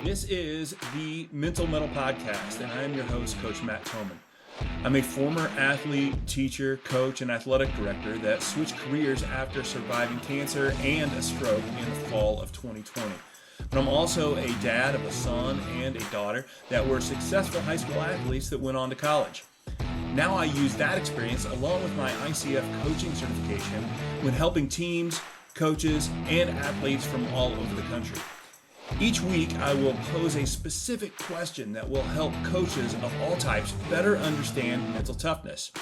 This is the Mental Metal Podcast, and I am your host, Coach Matt Thomann. I'm a former athlete, teacher, coach, and athletic director that switched careers after surviving cancer and a stroke in the fall of 2020. But I'm also a dad of a son and a daughter that were successful high school athletes that went on to college. Now I use that experience along with my ICF coaching certification when helping teams, coaches, and athletes from all over the country. Each week, I will pose a specific question that will help coaches of all types better understand mental toughness.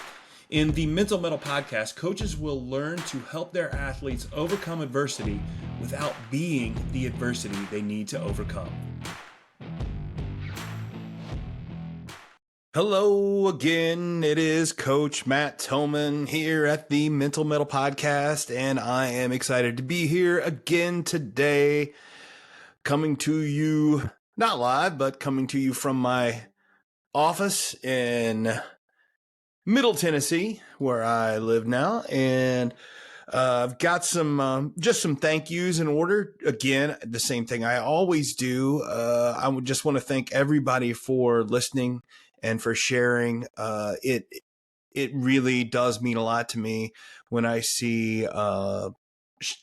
In the Mental Metal Podcast, coaches will learn to help their athletes overcome adversity without being the adversity they need to overcome. Hello again, it is Coach Matt Thomann here at the Mental Metal Podcast, and I am excited to be here again today. Coming to you, not live, but coming to you from my office in Middle Tennessee, where I live now. And I've got just some thank yous in order. Again, the same thing I always do. I would just want to thank everybody for listening and for sharing. It really does mean a lot to me when I see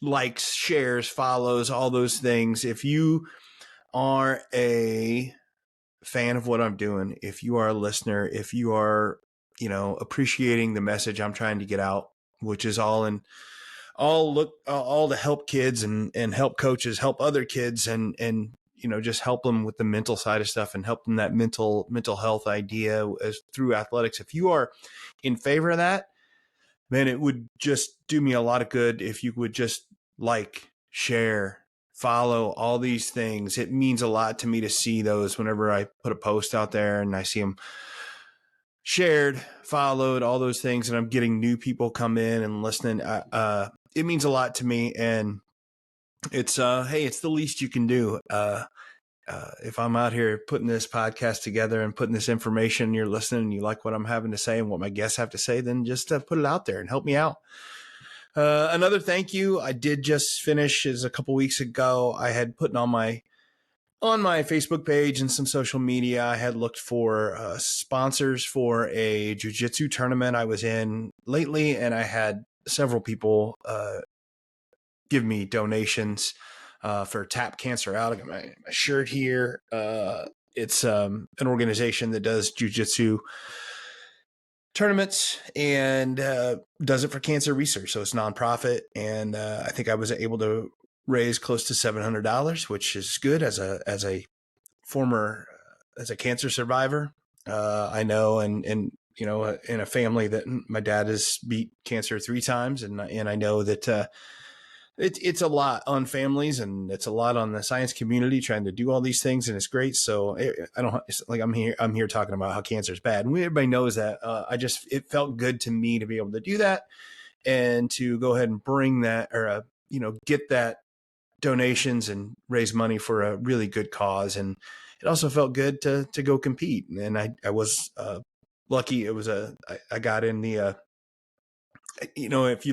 likes, shares, follows, all those things. If you are a fan of what I'm doing, if you are a listener, if you are, appreciating the message I'm trying to get out, which is all to help kids and help coaches, help other kids and just help them with the mental side of stuff and help them that mental health idea as through athletics. If you are in favor of that, man, it would just do me a lot of good if you would just share, follow, all these things. It means a lot to me to see those whenever I put a post out there and I see them shared, followed, all those things, and I'm getting new people come in and listening. It means a lot to me, and it's hey, it's the least you can do. If I'm out here putting this podcast together and putting this information, you're listening and you like what I'm having to say and what my guests have to say, then just put it out there and help me out. Another thank you I did just finish is a couple weeks ago. I had put on my Facebook page and some social media, I had looked for sponsors for a jiu-jitsu tournament I was in lately, and I had several people give me donations for Tap Cancer Out. I got my shirt here. It's an organization that does jiu-jitsu tournaments and does it for cancer research. So it's nonprofit. And I think I was able to raise close to $700, which is good as a former, as a cancer survivor. I know, and in a family that my dad has beat cancer 3 times. And I know that it's a lot on families and it's a lot on the science community trying to do all these things. And it's great. So I'm here talking about how cancer is bad. And everybody knows that. It felt good to me to be able to do that and to go ahead and bring that or, get that donations and raise money for a really good cause. And it also felt good to go compete. And I was lucky. It was I got in the, if you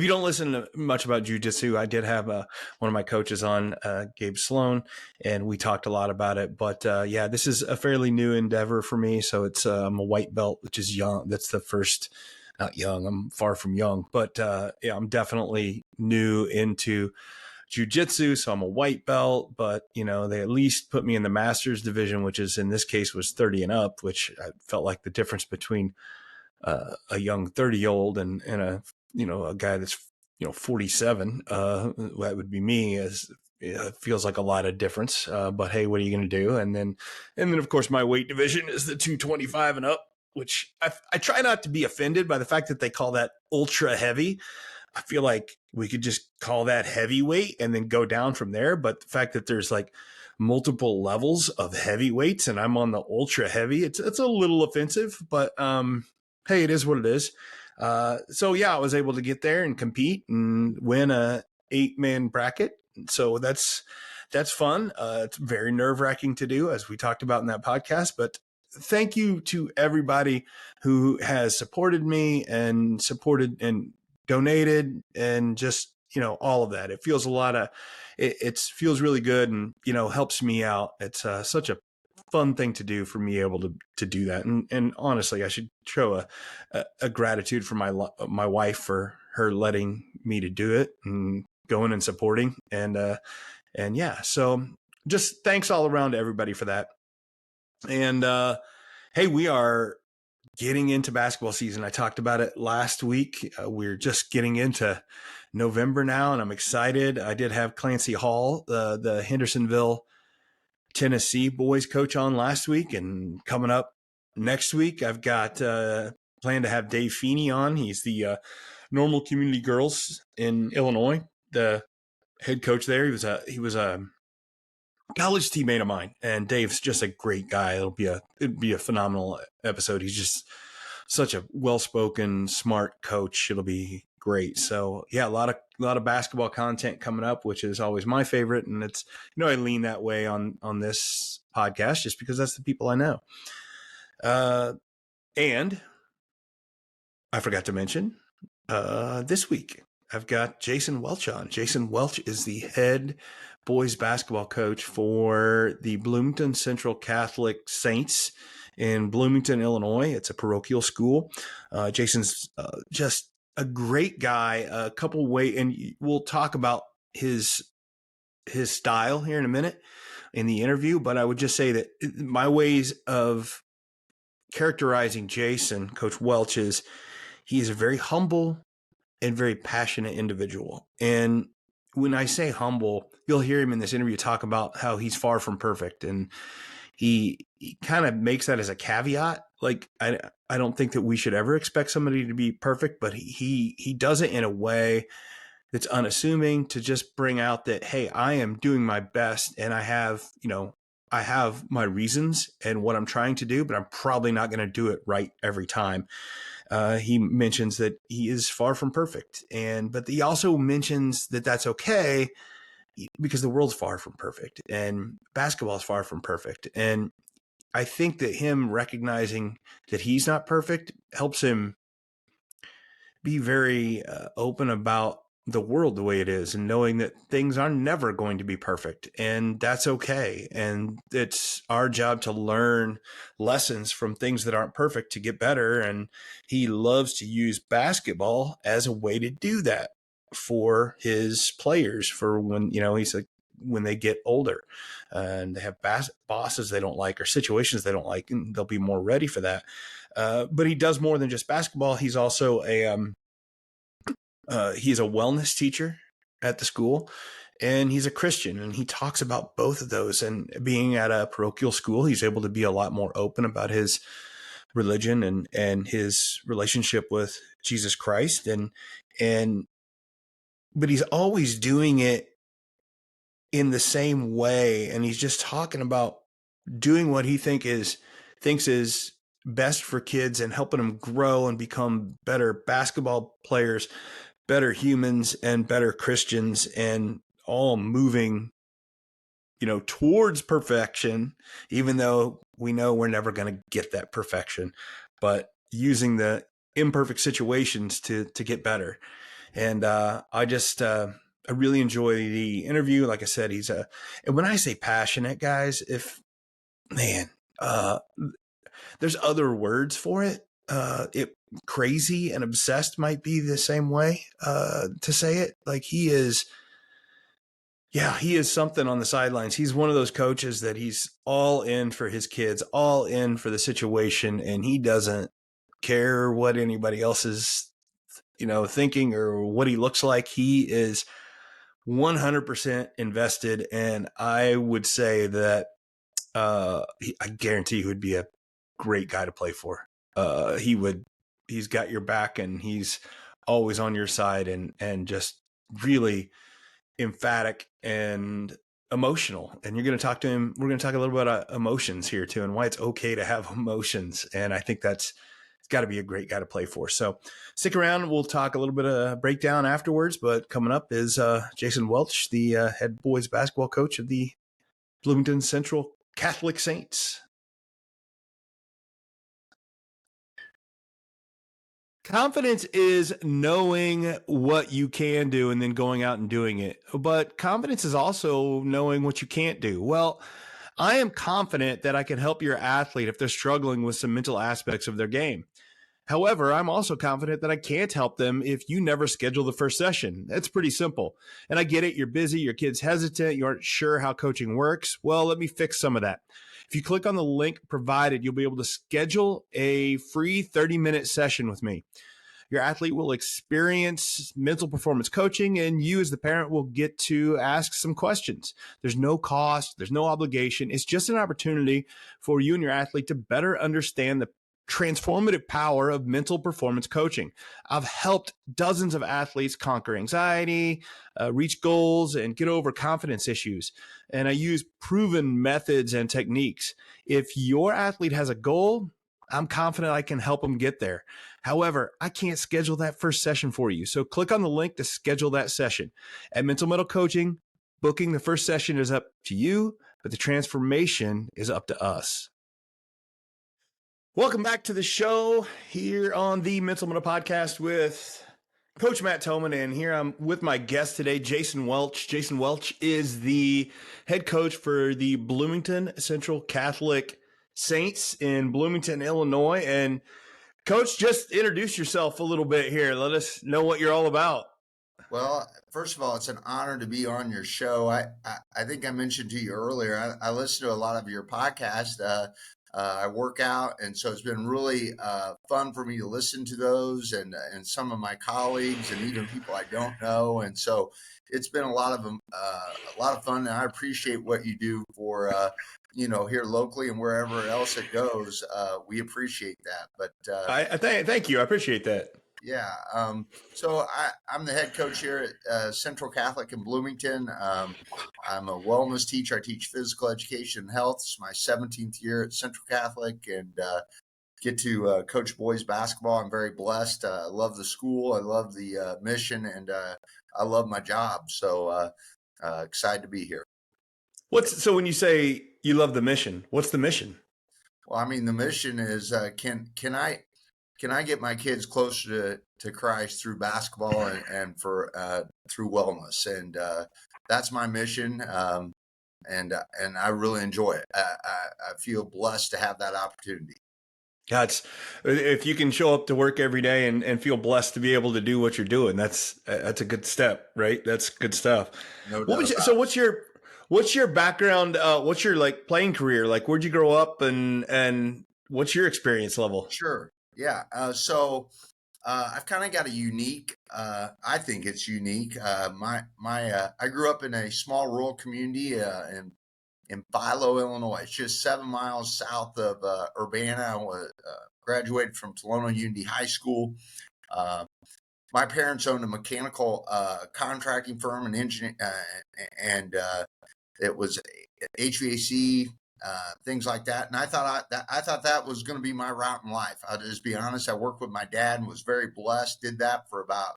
don't listen to much about jiu-jitsu, I did have one of my coaches on, Gabe Sloan, and we talked a lot about it. But this is a fairly new endeavor for me. So it's I'm a white belt, which is young. That's the first, not young. I'm far from young, but I'm definitely new into jiu-jitsu. So I'm a white belt, but they at least put me in the masters division, which is in this case was 30 and up, which I felt like the difference between a young 30-year-old and a guy that's 47, that would be me, as it feels like a lot of difference, but hey, what are you going to do? And then of course my weight division is the 225 and up, which I try not to be offended by the fact that they call that ultra heavy. I feel like we could just call that heavyweight and then go down from there. But the fact that there's multiple levels of heavyweights and I'm on the ultra heavy, it's a little offensive, but hey, it is what it is. So I was able to get there and compete and win a 8-man bracket. So that's fun. It's very nerve-wracking to do, as we talked about in that podcast, but thank you to everybody who has supported me and donated and just all of that. It feels it feels really good and, helps me out. It's such a fun thing to do for me able to do that. And honestly, I should show a gratitude for my wife for her letting me to do it and going and supporting. And yeah, so just thanks all around to everybody for that. And, hey, we are getting into basketball season. I talked about it last week. We're just getting into November now, and I'm excited. I did have Clancy Hall, the Hendersonville, Tennessee boys coach on last week, and coming up next week, I've got planned to have Dave Feeney on. He's the Normal Community Girls in Illinois, the head coach there. He was a college teammate of mine, and Dave's just a great guy. It'd be a phenomenal episode. He's just such a well-spoken, smart coach. It'll be great. So yeah, a lot of basketball content coming up, which is always my favorite. And it's, I lean that way on this podcast just because that's the people I know. And I forgot to mention, this week I've got Jason Welch on. Jason Welch is the head boys basketball coach for the Bloomington Central Catholic Saints in Bloomington, Illinois. It's a parochial school. Jason's just a great guy. A couple and we'll talk about his style here in a minute in the interview. But I would just say that my ways of characterizing Jason, Coach Welch, is he is a very humble and very passionate individual. And when I say humble, you'll hear him in this interview talk about how he's far from perfect. And he kind of makes that as a caveat. Like, I don't think that we should ever expect somebody to be perfect, but he does it in a way that's unassuming to just bring out that, hey, I am doing my best and I have my reasons and what I'm trying to do, but I'm probably not going to do it right every time. He mentions that he is far from perfect, but he also mentions that that's okay because the world's far from perfect and basketball is far from perfect. And I think that him recognizing that he's not perfect helps him be very open about the world the way it is and knowing that things are never going to be perfect, and that's okay. And it's our job to learn lessons from things that aren't perfect to get better. And he loves to use basketball as a way to do that for his players, for when, he's like, when they get older and they have bosses they don't like or situations they don't like, and they'll be more ready for that. But he does more than just basketball. He's also he's a wellness teacher at the school, and he's a Christian, and he talks about both of those. And being at a parochial school, he's able to be a lot more open about his religion and his relationship with Jesus Christ. But he's always doing it in the same way. And he's just talking about doing what he thinks is best for kids and helping them grow and become better basketball players, better humans, and better Christians, and all moving, towards perfection, even though we know we're never going to get that perfection, but using the imperfect situations to get better. And I really enjoy the interview. Like I said, and when I say passionate, guys, there's other words for it. Crazy and obsessed might be the same way to say it. Like he is something on the sidelines. He's one of those coaches that he's all in for his kids, all in for the situation, and he doesn't care what anybody else is, thinking or what he looks like. He is 100% invested, and I would say that I guarantee he would be a great guy to play for. He's got your back, and he's always on your side, and just really emphatic and emotional. And you're going to talk to him. We're going to talk a little bit about emotions here too, and why it's okay to have emotions. And I think it's got to be a great guy to play for. So stick around. We'll talk a little bit of breakdown afterwards, but coming up is Jason Welch, the head boys basketball coach of the Bloomington Central Catholic Saints. Confidence is knowing what you can do and then going out and doing it. But confidence is also knowing what you can't do. Well, I am confident that I can help your athlete if they're struggling with some mental aspects of their game. However, I'm also confident that I can't help them if you never schedule the first session. That's pretty simple. And I get it. You're busy. Your kid's hesitant. You aren't sure how coaching works. Well, let me fix some of that. If you click on the link provided, you'll be able to schedule a free 30-minute session with me. Your athlete will experience mental performance coaching, and you, as the parent, will get to ask some questions. There's no cost, there's no obligation. It's just an opportunity for you and your athlete to better understand the transformative power of mental performance coaching. I've helped dozens of athletes conquer anxiety, reach goals, and get over confidence issues. And I use proven methods and techniques. If your athlete has a goal, I'm confident I can help them get there. However, I can't schedule that first session for you. So click on the link to schedule that session. At Mental Metal Coaching, booking the first session is up to you, but the transformation is up to us. Welcome back to the show here on the Mental Metal Podcast with Coach Matt Thomann, and here I'm with my guest today, Jason Welch. Jason Welch is the head coach for the Bloomington Central Catholic Saints in Bloomington, Illinois. And Coach, just introduce yourself a little bit here. Let us know what you're all about. Well, first of all, it's an honor to be on your show. I think I mentioned to you earlier, I listen to a lot of your podcasts. I work out, and so it's been really fun for me to listen to those and some of my colleagues and even people I don't know. And so it's been a lot of fun, and I appreciate what you do for here locally and wherever else it goes. We appreciate that. But thank you. I appreciate that. Yeah. So I'm the head coach here at Central Catholic in Bloomington. I'm a wellness teacher. I teach physical education and health. It's my 17th year at Central Catholic, and get to coach boys basketball. I'm very blessed. I love the school. I love the mission, and I love my job. So excited to be here. So when you say you love the mission, what's the mission? Well, I mean, the mission is can I get my kids closer to Christ through basketball and through wellness, and that's my mission, and I really enjoy it. I feel blessed to have that opportunity. If you can show up to work every day and feel blessed to be able to do what you're doing, that's a good step, right? That's good stuff. No doubt. So what's your background? What's your playing career? Where'd you grow up, and what's your experience level? Sure. Yeah. So I've kind of got a unique, I think it's unique. I grew up in a small rural community in Philo, Illinois. It's just 7 miles south of Urbana. I graduated from Tolono Unity High School. My parents owned a mechanical contracting firm and engineer, and it was HVAC, things like that. And I thought that was going to be my route in life. I'll just be honest. I worked with my dad and was very blessed. Did that for about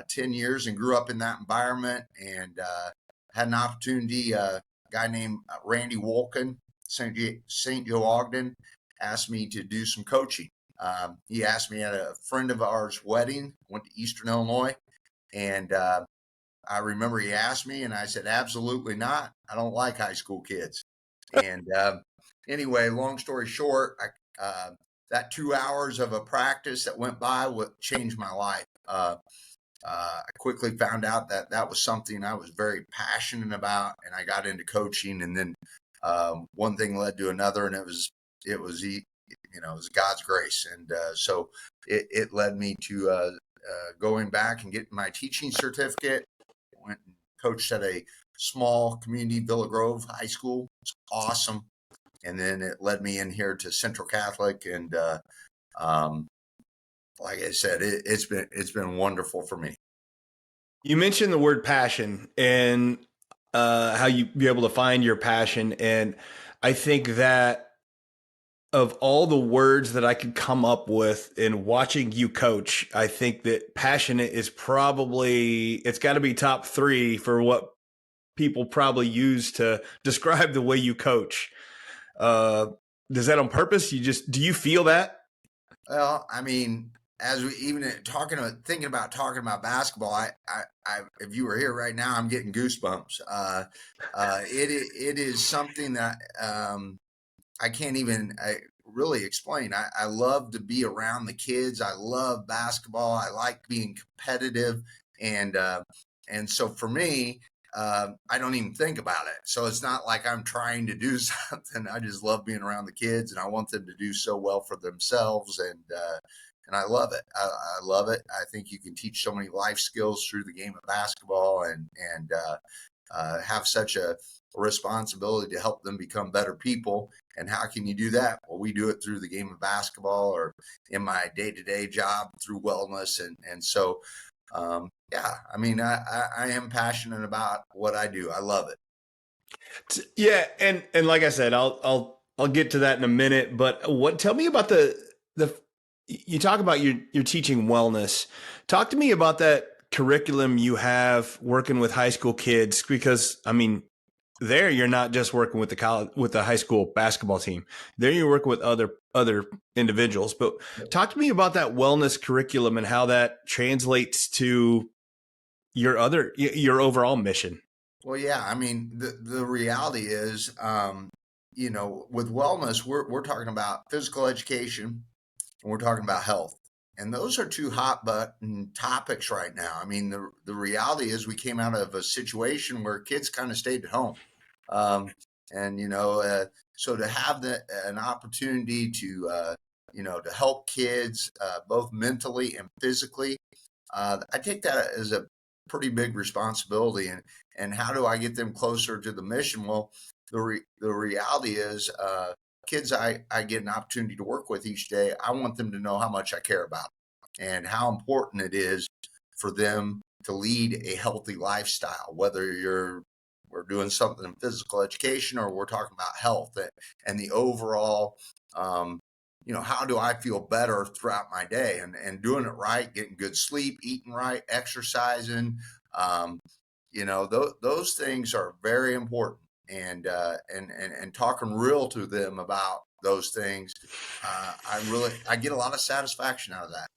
10 years and grew up in that environment, and had an opportunity. A guy named Randy Wolkin, St. Joe Ogden, asked me to do some coaching. He asked me at a friend of ours' wedding, went to Eastern Illinois, and I remember he asked me, and I said, absolutely not. I don't like high school kids. And anyway, long story short, that 2 hours of a practice that went by changed my life. I quickly found out that was something I was very passionate about, and I got into coaching. And then one thing led to another, and it was God's grace. And so it led me to going back and getting my teaching certificate. Went and coached at a small community Villa Grove high school. It's awesome. And then it led me in here to Central Catholic, and like I said, it's been wonderful for me. You mentioned the word passion and how you be able to find your passion, and I think that of all the words that I could come up with in watching you coach, I think that passionate is it's got to be top 3 for what people probably use to describe the way you coach. Does that on purpose? Do you feel that? Well, I mean, as we even thinking about talking about basketball, if you were here right now, I'm getting goosebumps. It is something that I can't even really explain. I love to be around the kids. I love basketball. I like being competitive, and so for me, I don't even think about it. So it's not like I'm trying to do something. I just love being around the kids, and I want them to do so well for themselves, and I love it. I love it. I think you can teach so many life skills through the game of basketball, and have such a responsibility to help them become better people. And how can you do that? Well, we do it through the game of basketball, or in my day-to-day job through wellness. And so, yeah, I mean, I am passionate about what I do. I love it. Yeah, and like I said, I'll get to that in a minute. But tell me about the you talk about you're teaching wellness. Talk to me about that curriculum you have working with high school kids, because I mean, there you're not just working with the high school basketball team. There you're working with other individuals. But talk to me about that wellness curriculum and how that translates to your overall mission. Well, yeah, I mean, the reality is, with wellness, we're talking about physical education, and we're talking about health. And those are two hot button topics right now. I mean, the reality is we came out of a situation where kids kind of stayed at home. Um, and, so to have an opportunity to help kids, both mentally and physically, I take that as a pretty big responsibility. And how do I get them closer to the mission? Well, the reality is, kids I get an opportunity to work with each day, I want them to know how much I care about them and how important it is for them to lead a healthy lifestyle, whether we're doing something in physical education or we're talking about health and the overall, how do I feel better throughout my day, and doing it right, getting good sleep, eating right, exercising. Those things are very important, and talking real to them about those things. I get a lot of satisfaction out of that.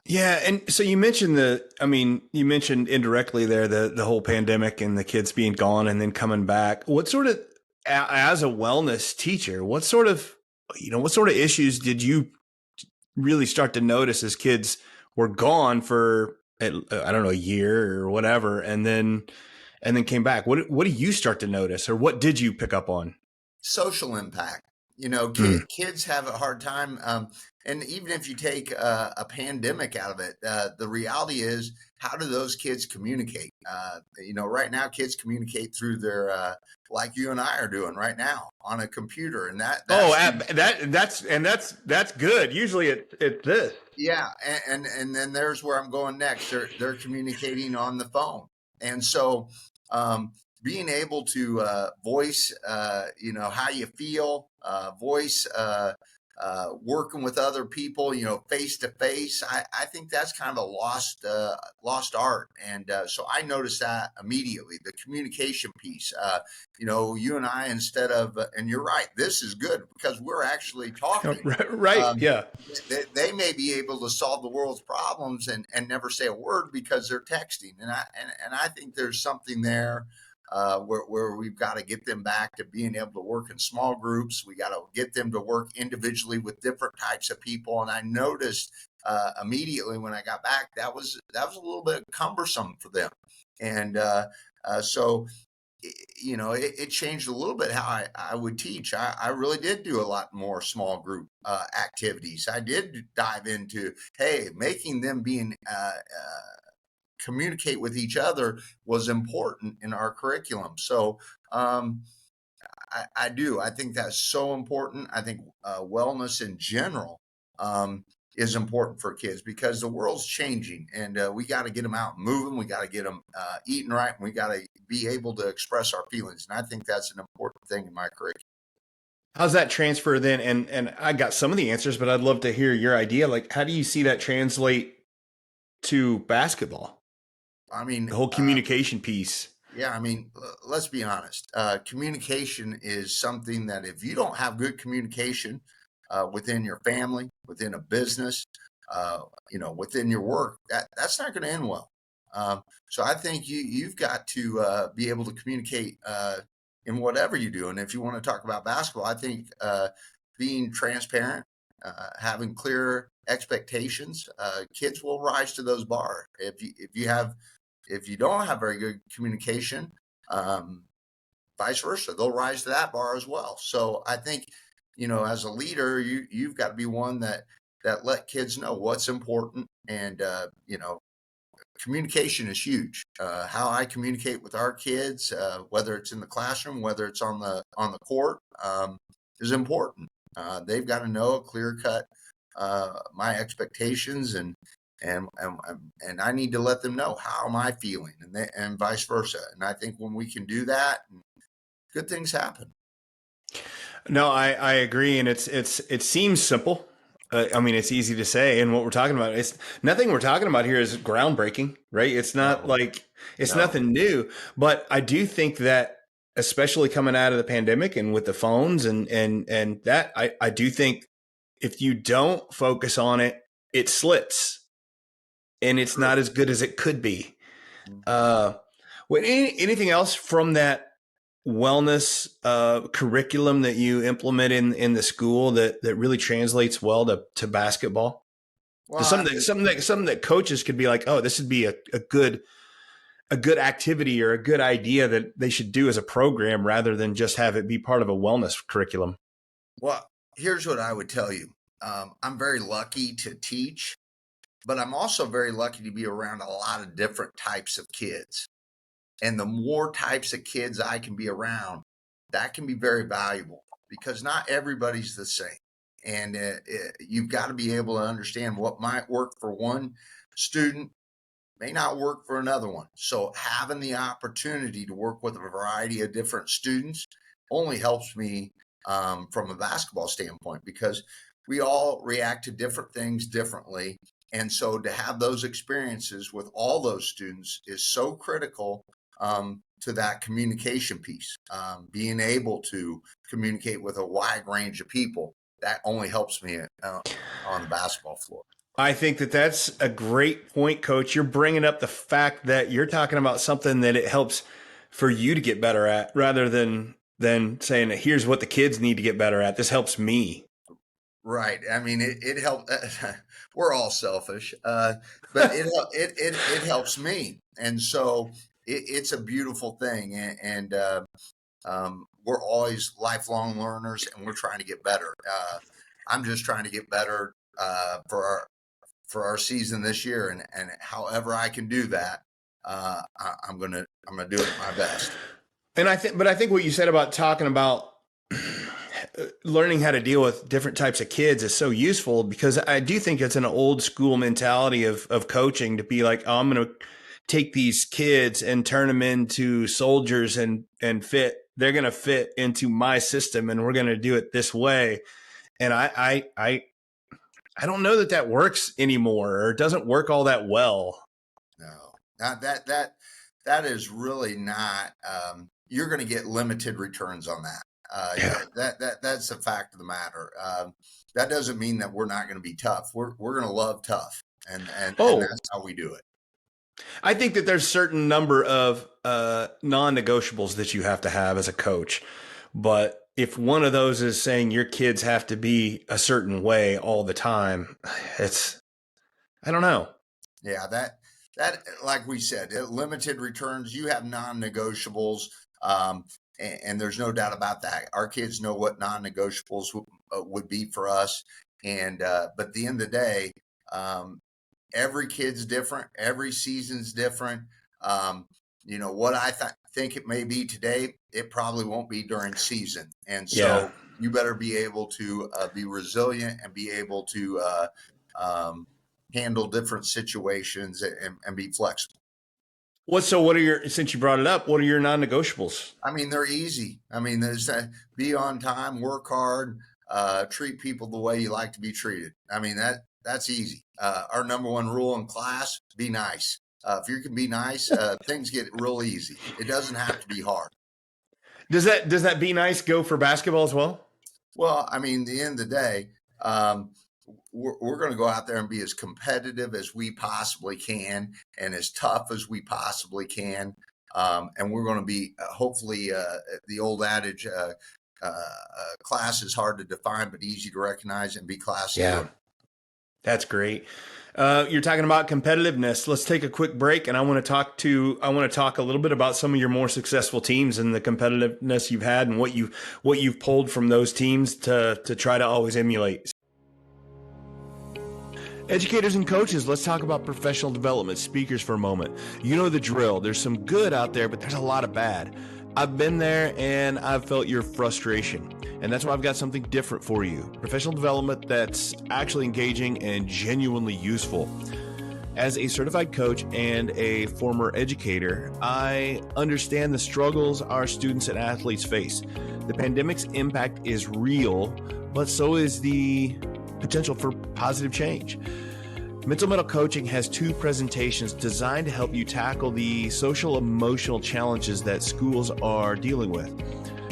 Yeah, and so you mentioned you mentioned indirectly there the whole pandemic and the kids being gone and then coming back. What sort of, as a wellness teacher, what sort of issues did you really start to notice as kids were gone for, I don't know, a year or whatever, and then came back? What do you start to notice, or what did you pick up on? Social impact. Mm. Kids have a hard time. And even if you take a pandemic out of it, the reality is, how do those kids communicate? Right now, kids communicate through their, like you and I are doing right now, on a computer, and that's good. Usually it's this. yeah, and then there's where I'm going next. They're communicating on the phone, and so being able to voice, how you feel, voice working with other people, face to face. I think that's kind of a lost art, and so I noticed that immediately. The communication piece. You and I, instead of, and you're right, this is good because we're actually talking. Right. Um, Yeah. they may be able to solve the world's problems and never say a word because they're texting, and I think there's something there, where we've got to get them back to being able to work in small groups. We got to get them to work individually with different types of people. And I noticed immediately when I got back, that was a little bit cumbersome for them, and so it changed a little bit how I would teach. I really did do a lot more small group activities. I did dive into, hey, making them communicate with each other was important in our curriculum. So I do. I think that's so important. I think wellness in general is important for kids because the world's changing, and we got to get them out and moving. We got to get them eating right, and we got to be able to express our feelings. And I think that's an important thing in my curriculum. How's that transfer then? And I got some of the answers, but I'd love to hear your idea. Like, how do you see that translate to basketball? I mean, The whole communication piece. yeah, I mean, let's be honest. Communication is something that if you don't have good communication within your family, within a business, within your work, that's not going to end well. So I think you've got to be able to communicate in whatever you do. And if you want to talk about basketball, I think being transparent, having clear expectations, kids will rise to those bars. If you don't have very good communication, vice versa, they'll rise to that bar as well. So I think, as a leader, you've got to be one that let kids know what's important. And communication is huge. How I communicate with our kids, whether it's in the classroom, whether it's on the court, is important. They've got to know a clear cut my expectations, and I need to let them know how am I feeling, and vice versa. And I think when we can do that, good things happen. No, I agree, and it seems simple. I mean, it's easy to say, and what we're talking about, it's nothing we're talking about here is groundbreaking, right? It's not like it's nothing new, but I do think that, especially coming out of the pandemic and with the phones and that, I do think if you don't focus on it, it slips, and it's not as good as it could be. Anything else from that wellness curriculum that you implement in the school that really translates well to basketball? Well, Something that coaches could be like, oh, this would be a good activity or a good idea that they should do as a program rather than just have it be part of a wellness curriculum. Well, here's what I would tell you. I'm very lucky to teach, but I'm also very lucky to be around a lot of different types of kids. And the more types of kids I can be around, that can be very valuable, because not everybody's the same. And you've got to be able to understand what might work for one student may not work for another one. So having the opportunity to work with a variety of different students only helps me from a basketball standpoint, because we all react to different things differently. And so to have those experiences with all those students is so critical to that communication piece. Being able to communicate with a wide range of people, that only helps me on the basketball floor. I think that's a great point, Coach. You're bringing up the fact that you're talking about something that it helps for you to get better at, rather than saying, here's what the kids need to get better at. This helps me. Right. I mean, it helps. We're all selfish, but it helps me. And so it's a beautiful thing. And we're always lifelong learners, and we're trying to get better. I'm just trying to get better for our season this year. And however I can do that, I'm gonna do it my best. And I think what you said about talking about learning how to deal with different types of kids is so useful, because I do think it's an old school mentality of coaching to be like, oh, I'm going to take these kids and turn them into soldiers and they're going to fit into my system, and we're going to do it this way. And I don't know that works anymore, or doesn't work all that well. No, that is really not, you're going to get limited returns on that. That's the fact of the matter. That doesn't mean that we're not going to be tough. We're going to love tough, and that's how we do it. I think that there's certain number of non-negotiables that you have to have as a coach, but if one of those is saying your kids have to be a certain way all the time, I don't know. Yeah, that like we said, limited returns. You have non-negotiables. And there's no doubt about that. Our kids know what non-negotiables would be for us. And but at the end of the day, every kid's different. Every season's different. What I think it may be today, it probably won't be during season. And so you better be able to be resilient and be able to handle different situations and be flexible. Since you brought it up, what are your non-negotiables? I mean, they're easy. I mean, there's be on time, work hard, treat people the way you like to be treated. I mean, that's easy. Our number one rule in class: be nice. If you can be nice, things get real easy. It doesn't have to be hard. Does that be nice go for basketball as well? Well, I mean, at the end of the day, we're going to go out there and be as competitive as we possibly can and as tough as we possibly can. And we're going to be hopefully the old adage, class is hard to define, but easy to recognize, and be classy. Yeah, that's great. You're talking about competitiveness. Let's take a quick break, and I want to talk a little bit about some of your more successful teams and the competitiveness you've had and what you've pulled from those teams to try to always emulate. Educators and coaches, let's talk about professional development speakers for a moment. You know the drill. There's some good out there, but there's a lot of bad. I've been there and I've felt your frustration. And that's why I've got something different for you. Professional development that's actually engaging and genuinely useful. As a certified coach and a former educator, I understand the struggles our students and athletes face. The pandemic's impact is real, but so is the potential for positive change. Mental Metal Coaching has 2 presentations designed to help you tackle the social emotional challenges that schools are dealing with.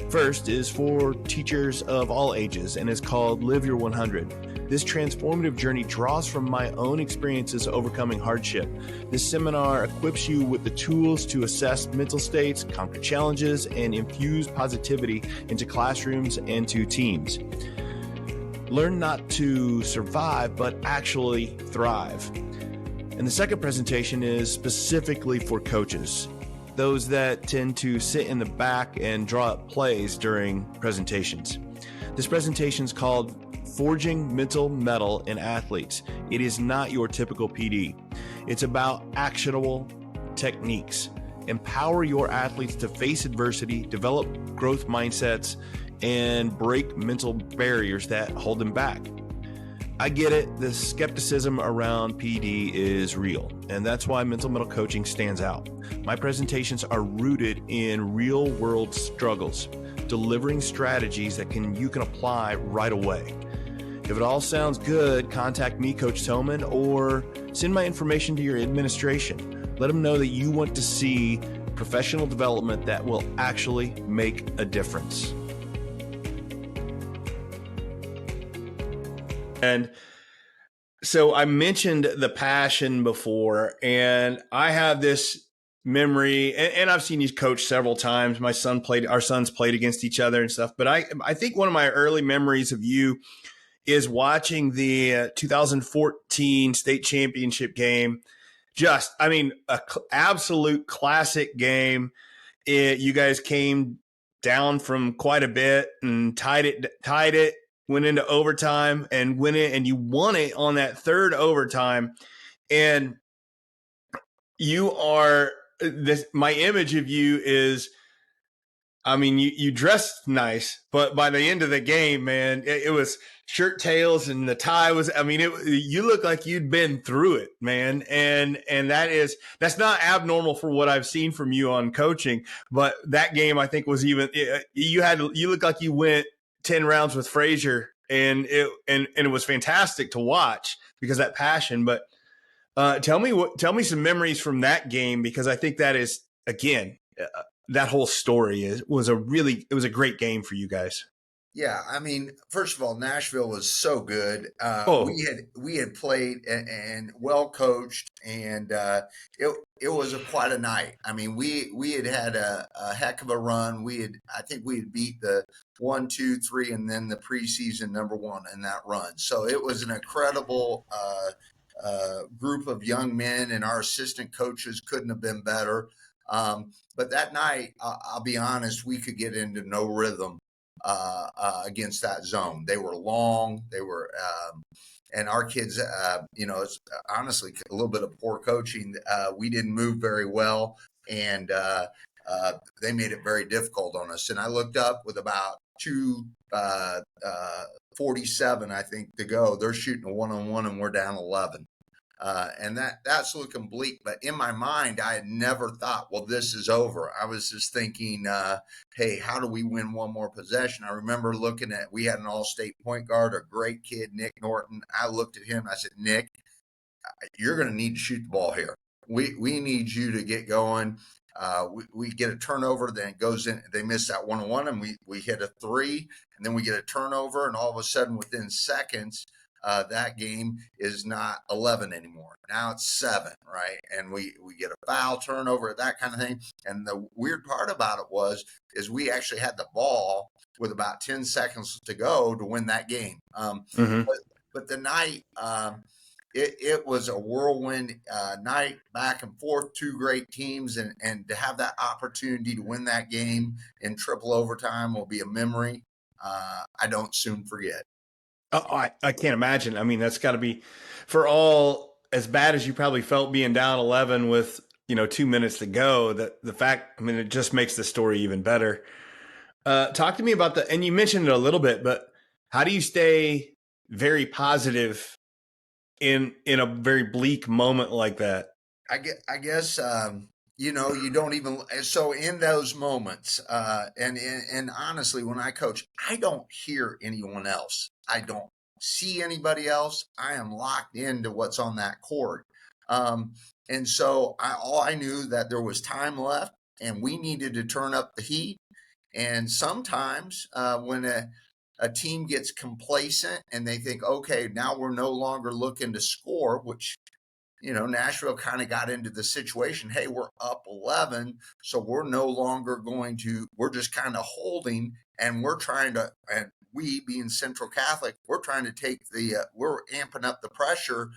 First is for teachers of all ages and is called Live Your 100. This transformative journey draws from my own experiences overcoming hardship. This seminar equips you with the tools to assess mental states, conquer challenges, and infuse positivity into classrooms and to teams. Learn not to survive, but actually thrive. And the second presentation is specifically for coaches, those that tend to sit in the back and draw up plays during presentations. This presentation is called Forging Mental Metal in Athletes. It is not your typical PD. It's about actionable techniques. Empower your athletes to face adversity, develop growth mindsets, and break mental barriers that hold them back. I get it, the skepticism around PD is real, and that's why Mental Metal Coaching stands out. My presentations are rooted in real-world struggles, delivering strategies that you can apply right away. If it all sounds good, contact me, Coach Thomann, or send my information to your administration. Let them know that you want to see professional development that will actually make a difference. And so I mentioned the passion before, and I have this memory, and I've seen you coach several times. Our sons played against each other and stuff. But I think one of my early memories of you is watching the 2014 state championship game. Absolute classic game. You guys came down from quite a bit and tied it. Went into overtime and you won it on that third overtime. And my image of you is, you dressed nice, but by the end of the game, man, it was shirt tails and the tie was, you look like you'd been through it, man. And that's not abnormal for what I've seen from you on coaching, but that game I think was even, you looked like you went 10 rounds with Frazier, and it was fantastic to watch because that passion. But tell me some memories from that game, because I think that is, again, that whole story was a great game for you guys. Yeah, first of all, Nashville was so good. We had played and well coached, and it was quite a night. We had a heck of a run. I think we had beat the 1, 2, 3, and then the preseason #1 in that run. So it was an incredible group of young men, and our assistant coaches couldn't have been better. But that night, I'll be honest, we could get into no rhythm against that zone. They were long. And our kids, it's honestly a little bit of poor coaching. We didn't move very well, and they made it very difficult on us. And I looked up with about 2:47, I think, to go. They're shooting a 1-on-1, and we're down 11. And that's looking bleak. But in my mind, I had never thought, well, this is over. I was just thinking, hey, how do we win one more possession? I remember we had an all-state point guard, a great kid, Nick Norton. I looked at him and I said, Nick, you're going to need to shoot the ball here. We need you to get going. We get a turnover, then it goes in. They miss that 1-on-1, and we hit a 3, and then we get a turnover, and all of a sudden, within seconds, that game is not 11 anymore. Now it's 7, right? And we get a foul, turnover, that kind of thing. And the weird part about it is we actually had the ball with about 10 seconds to go to win that game. Mm-hmm. But the night, it was a whirlwind night, back and forth, two great teams, and to have that opportunity to win that game in triple overtime will be a memory I don't soon forget. Oh, I can't imagine. I mean, that's got to be for all as bad as you probably felt being down 11 with 2 minutes to go. That the fact, I mean, it just makes the story even better. Talk to me about and you mentioned it a little bit, but how do you stay very positive in a very bleak moment like that? I guess you don't even so in those moments, and honestly, when I coach, I don't hear anyone else. I don't see anybody else. I am locked into what's on that court, um, and so all I knew that there was time left, and we needed to turn up the heat. And sometimes when a team gets complacent and they think, okay, now we're no longer looking to score, which Nashville kind of got into the situation. Hey, we're up 11, so we're no longer going to, we're just kind of holding, and we're trying to, and we being Central Catholic, we're trying to take we're amping up the pressure.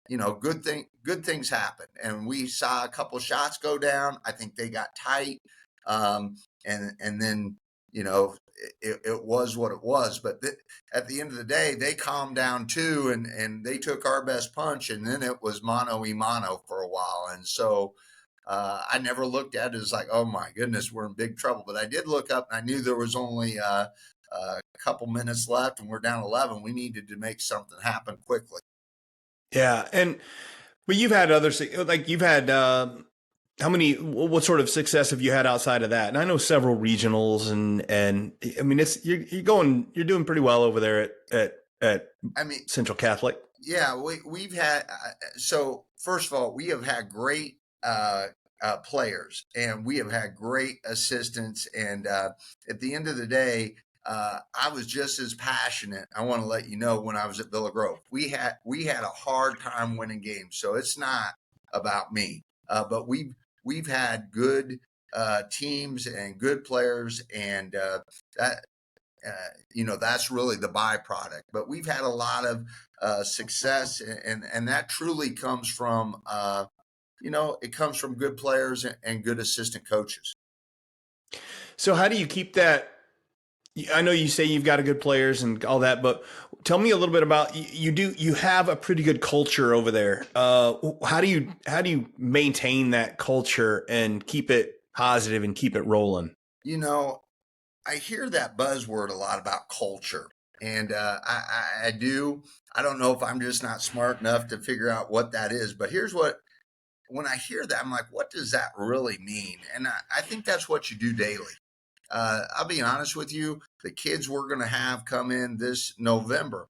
Good things happen. And we saw a couple shots go down. I think they got tight. And then, it was what it was. But at the end of the day, they calmed down too, and they took our best punch, and then it was mano y mano for a while. And so I never looked at it as like, oh my goodness, we're in big trouble. But I did look up, and I knew there was only a couple minutes left, and we're down 11. We needed to make something happen quickly. Yeah, but you've had other like you've had how many? What sort of success have you had outside of that? And I know several regionals, and I mean you're doing pretty well over there at I mean, Central Catholic. yeah, we've had so first of all, we have had great players, and we have had great assistants, and at the end of the day, I was just as passionate. I want to let you know, when I was at Villa Grove, we had a hard time winning games, so it's not about me, but we've had good teams and good players, and that that's really the byproduct. But we've had a lot of success, and that truly comes from it comes from good players and good assistant coaches. So how do you keep that? I know you say you've got a good players and all that, but tell me a little bit about you have a pretty good culture over there. How do you maintain that culture and keep it positive and keep it rolling? You know, I hear that buzzword a lot about culture, and I do. I don't know if I'm just not smart enough to figure out what that is, but here's what when I hear that, I'm like, what does that really mean? And I think that's what you do daily. I'll be honest with you, the kids we're going to have come in this November,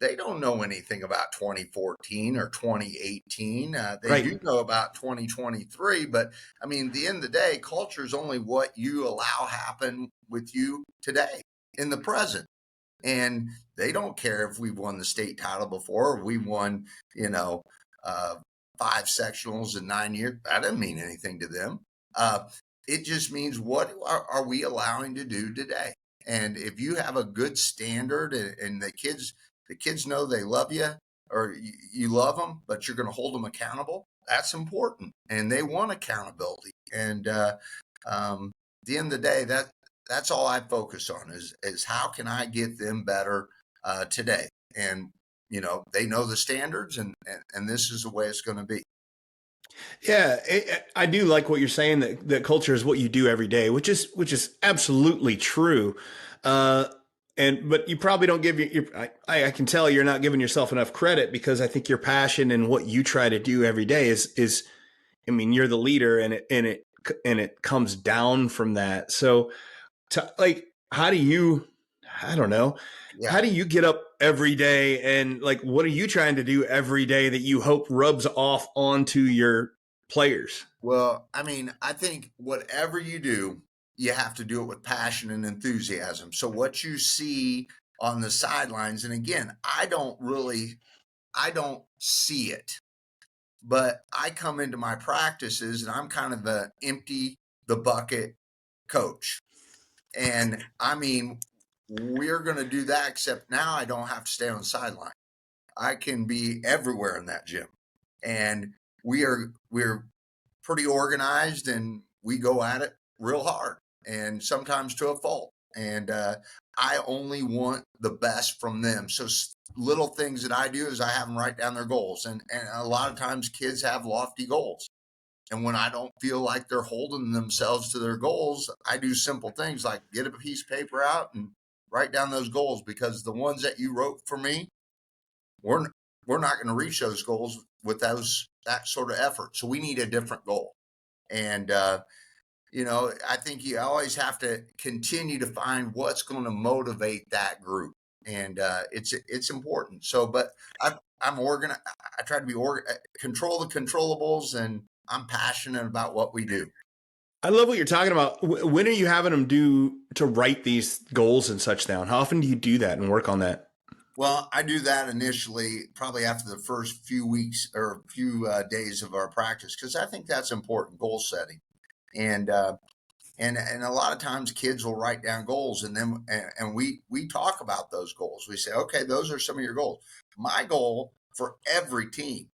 they don't know anything about 2014 or 2018. They Right. do know about 2023, but I mean, at the end of the day, culture is only what you allow happen with you today in the present. And they don't care if we've won the state title before, or we've won, you know, uh, 5 sectionals in 9 years. That doesn't mean anything to them. Uh, it just means, what are we allowing to do today? And if you have a good standard, and the kids know they love you, or you love them, but you're going to hold them accountable, that's important. And they want accountability. And at the end of the day, that's all I focus on is how can I get them better today? And they know the standards, and this is the way it's going to be. Yeah, I do like what you're saying that culture is what you do every day, which is absolutely true. Uh, but you probably don't give I can tell you're not giving yourself enough credit, because I think your passion and what you try to do every day is I mean, you're the leader, and it comes down from that. So like, how do you, I don't know, how Yeah. do you get up every day, and like, what are you trying to do every day that you hope rubs off onto your players? Well, I mean, I think whatever you do, you have to do it with passion and enthusiasm. So what you see on the sidelines. And again, I don't see it, but I come into my practices and I'm kind of the empty the bucket coach. And I mean, we're going to do that, except now I don't have to stay on the sideline. I can be everywhere in that gym. And we're pretty organized and we go at it real hard and sometimes to a fault. And I only want the best from them. So little things that I do is I have them write down their goals. And a lot of times kids have lofty goals. And when I don't feel like they're holding themselves to their goals, I do simple things like get a piece of paper out and write down those goals, because the ones that you wrote for me, we're we're not going to reach those goals with that sort of effort. So we need a different goal. And I think you always have to continue to find what's going to motivate that group, and it's important. So, but I'm organized. I try to be control the controllables, and I'm passionate about what we do. I love what you're talking about. When are you having them to write these goals and such down? How often do you do that and work on that? Well, I do that initially, probably after the first few weeks or few days of our practice, because I think that's important, goal setting. And and a lot of times kids will write down goals, and then and we talk about those goals. We say, okay, those are some of your goals. My goal for every team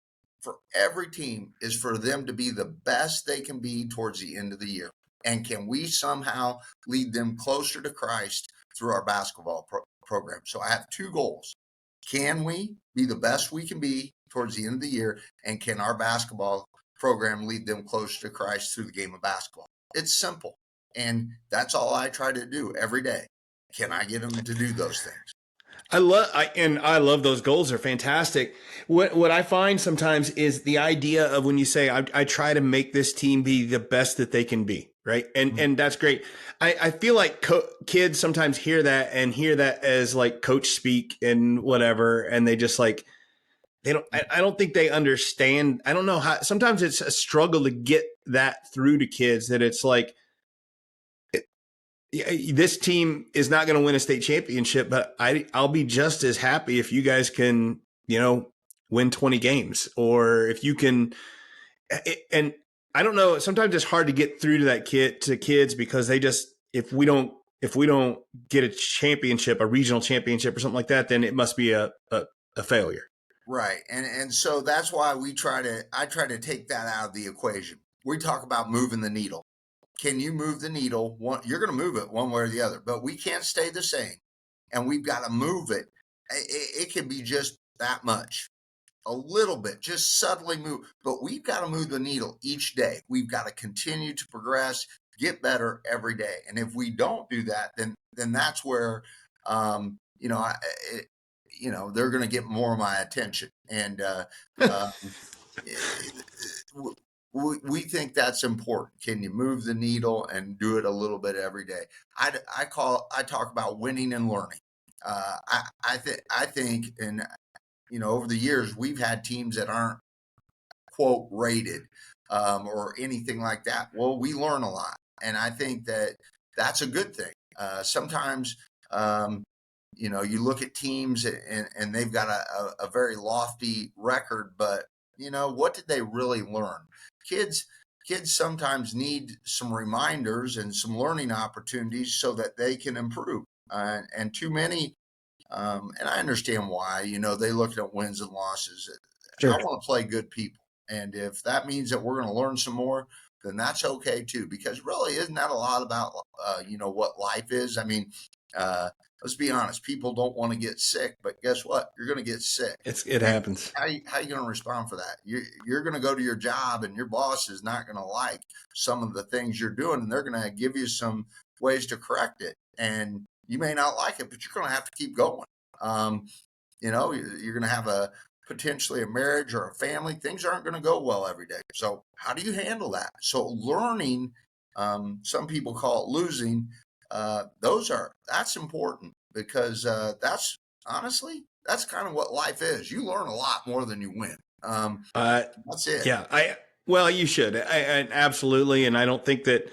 is for them to be the best they can be towards the end of the year. And can we somehow lead them closer to Christ through our basketball program? So I have two goals. Can we be the best we can be towards the end of the year? And can our basketball program lead them closer to Christ through the game of basketball? It's simple. And that's all I try to do every day. Can I get them to do those things? I love those goals. Are fantastic. What I find sometimes is the idea of when you say I try to make this team be the best that they can be, right? And that's great. I feel like kids sometimes hear that as like coach speak and whatever, and they just like they don't. I don't think they understand. I don't know how. Sometimes it's a struggle to get that through to kids that it's like this team is not going to win a state championship, but I'll be just as happy if you guys can, win 20 games, or if you can. And I don't know, sometimes it's hard to get through to kids because they just, if we don't get a championship, a regional championship or something like that, then it must be a failure. Right. And so that's why I try to take that out of the equation. We talk about moving the needle. Can you move the needle? You're going to move it one way or the other, but we can't stay the same. And we've got to move it. It can be just that much, a little bit, just subtly move. But we've got to move the needle each day. We've got to continue to progress, get better every day. And if we don't do that, then that's where, they're going to get more of my attention. And we think that's important. Can you move the needle and do it a little bit every day? I talk about winning and learning. I think, and over the years we've had teams that aren't quote rated or anything like that. Well, we learn a lot, and I think that that's a good thing. Sometimes you look at teams and they've got a very lofty record, but what did they really learn? Kids sometimes need some reminders and some learning opportunities so that they can improve. And too many, and I understand why. They look at wins and losses. Sure. I want to play good people, and if that means that we're going to learn some more, then that's okay too. Because really, isn't that a lot about what life is? I mean, let's be honest. People don't want to get sick, but guess what? You're going to get sick. It happens. How you going to respond for that? You're going to go to your job, and your boss is not going to like some of the things you're doing, and they're going to give you some ways to correct it. And you may not like it, but you're going to have to keep going. You're going to have potentially a marriage or a family. Things aren't going to go well every day. So how do you handle that? So learning, some people call it losing. That's important, because that's honestly, that's kind of what life is. You learn a lot more than you win. That's it. Yeah. Well, you should. I absolutely. And I don't think that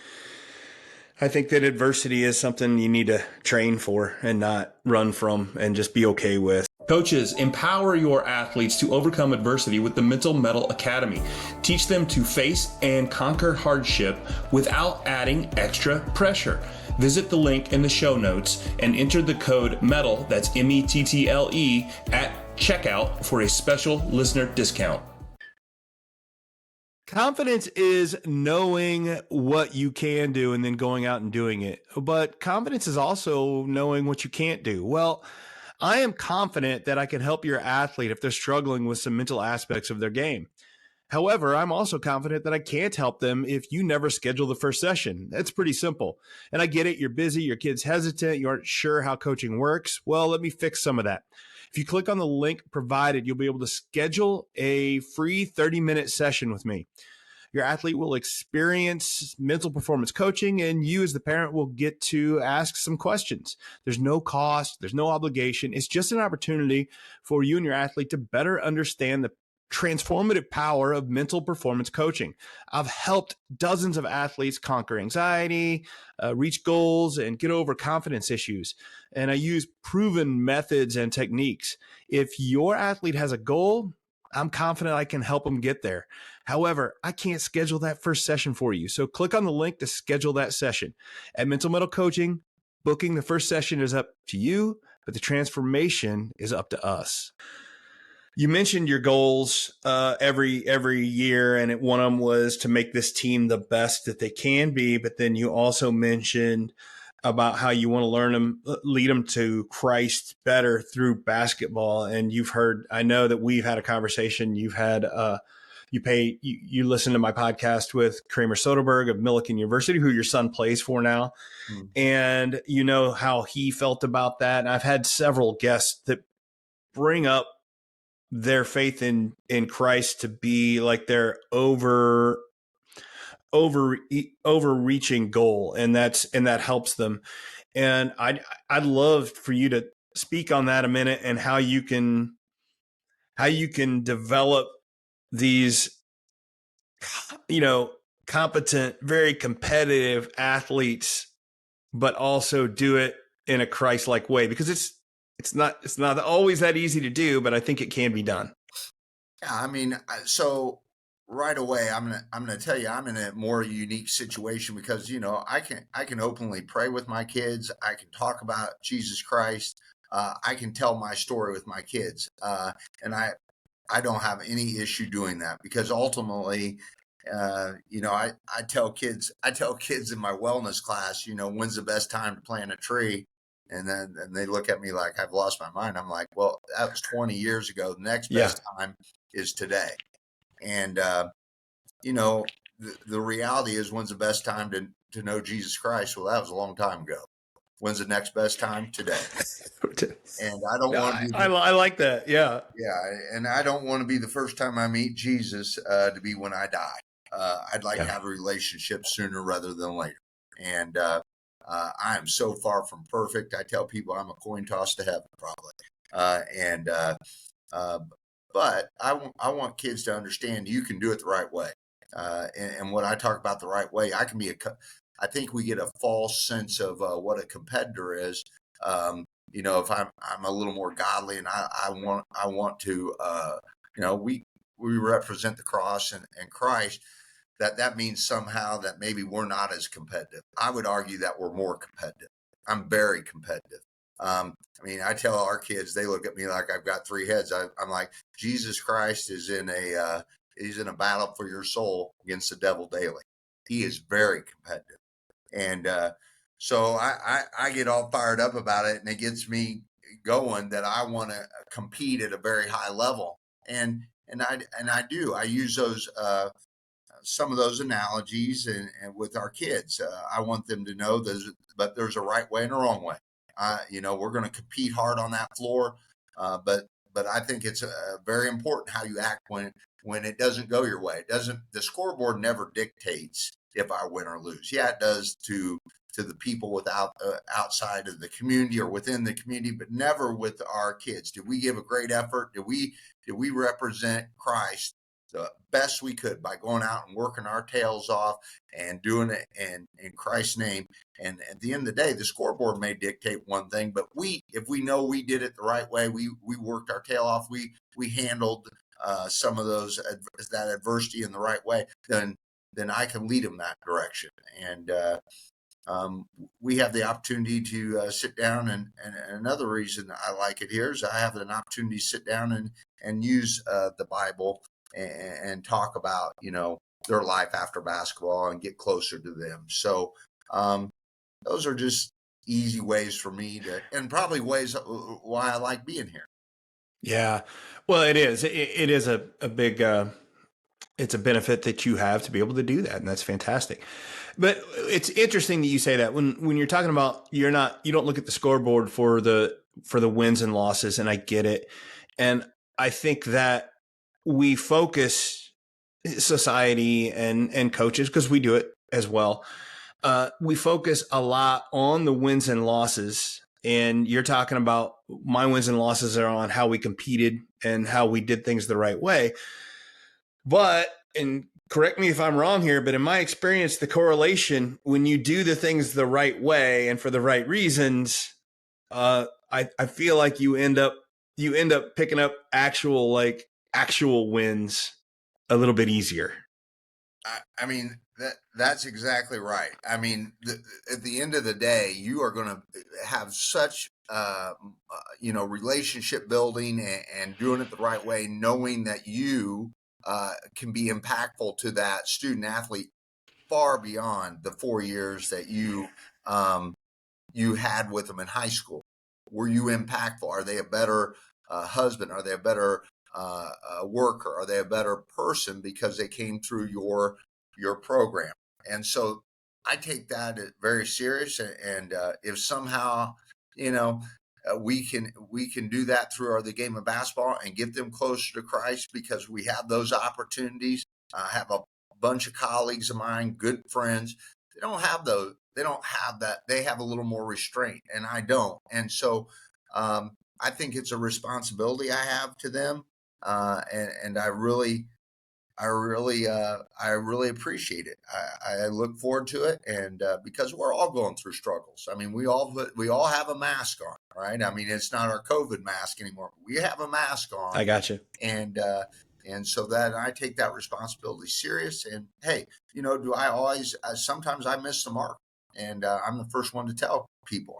I think that adversity is something you need to train for and not run from and just be okay with. Coaches, empower your athletes to overcome adversity with the Mental Mettle Academy. Teach them to face and conquer hardship without adding extra pressure. Visit the link in the show notes and enter the code METTLE, that's METTLE, at checkout for a special listener discount. Confidence is knowing what you can do and then going out and doing it. But confidence is also knowing what you can't do. Well, I am confident that I can help your athlete if they're struggling with some mental aspects of their game. However, I'm also confident that I can't help them if you never schedule the first session. That's pretty simple. And I get it. You're busy. Your kid's hesitant. You aren't sure how coaching works. Well, let me fix some of that. If you click on the link provided, you'll be able to schedule a free 30-minute session with me. Your athlete will experience mental performance coaching, and you as the parent will get to ask some questions. There's no cost. There's no obligation. It's just an opportunity for you and your athlete to better understand the transformative power of mental performance coaching. I've helped dozens of athletes conquer anxiety, reach goals, and get over confidence issues. And I use proven methods and techniques. If your athlete has a goal, I'm confident I can help them get there. However, I can't schedule that first session for you. So click on the link to schedule that session. At Mental Mettle Coaching, booking the first session is up to you, but the transformation is up to us. You mentioned your goals every year, and one of them was to make this team the best that they can be. But then you also mentioned about how you want to lead them to Christ better through basketball. And I know that we've had a conversation. You've had, you listen to my podcast with Kramer Soderbergh of Millikan University, who your son plays for now. And you know how he felt about that. And I've had several guests that bring up their faith in Christ to be like their overreaching goal, and that helps them. And I'd love for you to speak on that a minute and how you can develop these, competent, very competitive athletes, but also do it in a Christ-like way, because it's not always that easy to do, but I think it can be done. Yeah, I mean, so right away, I'm gonna tell you, I'm in a more unique situation because I can openly pray with my kids. I can talk about Jesus Christ. I can tell my story with my kids, and I don't have any issue doing that because ultimately, I tell kids in my wellness class, when's the best time to plant a tree? And then they look at me like I've lost my mind. I'm like, well, that was 20 years ago. The next best time is today. And, the reality is, when's the best time to know Jesus Christ? Well, that was a long time ago. When's the next best time? Today. And I don't want to be I like that. Yeah. Yeah. And I don't want to be the first time I meet Jesus to be when I die. I'd like to have a relationship sooner rather than later. And I am so far from perfect. I tell people I'm a coin toss to heaven, probably. But I want kids to understand you can do it the right way. And when I talk about the right way, I think we get a false sense of what a competitor is. If I'm a little more godly and I want to, we represent the cross and Christ. That means somehow that maybe we're not as competitive. I would argue that we're more competitive. I'm very competitive. I tell our kids, they look at me like I've got three heads. I'm like, Jesus Christ is in a battle for your soul against the devil daily. He is very competitive. And so I get all fired up about it, and it gets me going that I want to compete at a very high level. And I do. I use those some of those analogies and with our kids. I want them to know there's a right way and a wrong way. We're going to compete hard on that floor, but I think it's very important how you act when it doesn't go your way. The scoreboard never dictates if I win or lose. Yeah, it does to the people outside of the community or within the community, but never with our kids. Did we give a great effort? Did we represent Christ the best we could by going out and working our tails off and doing it in Christ's name. And at the end of the day, the scoreboard may dictate one thing, but if we know we did it the right way, we worked our tail off, we handled some of that adversity in the right way, then I can lead them that direction. And we have the opportunity to sit down, and another reason I like it here is I have an opportunity to sit down and use the Bible and talk about, their life after basketball and get closer to them. So those are just easy ways for me and probably ways why I like being here. Yeah, well, it is. It is a big. It's a benefit that you have to be able to do that, and that's fantastic. But it's interesting that you say that when you're talking about you don't look at the scoreboard for the wins and losses, and I get it. And I think that we focus society and coaches, because we do it as well. We focus a lot on the wins and losses, and you're talking about my wins and losses are on how we competed and how we did things the right way. But, and correct me if I'm wrong here, but in my experience, the correlation when you do the things the right way and for the right reasons, I feel like you end up picking up actual wins a little bit easier. I mean, that's exactly right. I mean, at the end of the day, you are going to have such, relationship building and doing it the right way, knowing that you can be impactful to that student athlete far beyond the 4 years that you had with them in high school. Were you impactful? Are they a better husband? Are they a better worker? Are they a better person because they came through your program? And so I take that very serious. And if somehow, we can do that through the game of basketball and get them closer to Christ because we have those opportunities. I have a bunch of colleagues of mine, good friends. They don't have those. They don't have that. They have a little more restraint, and I don't. And so I think it's a responsibility I have to them, and I really appreciate it. I look forward to it, and because we're all going through struggles. I mean, we all have a mask on, right? I mean, it's not our COVID mask anymore. We have a mask on. I got you. And so that I take that responsibility serious. And hey, do I always? Sometimes I miss the mark, and I'm the first one to tell people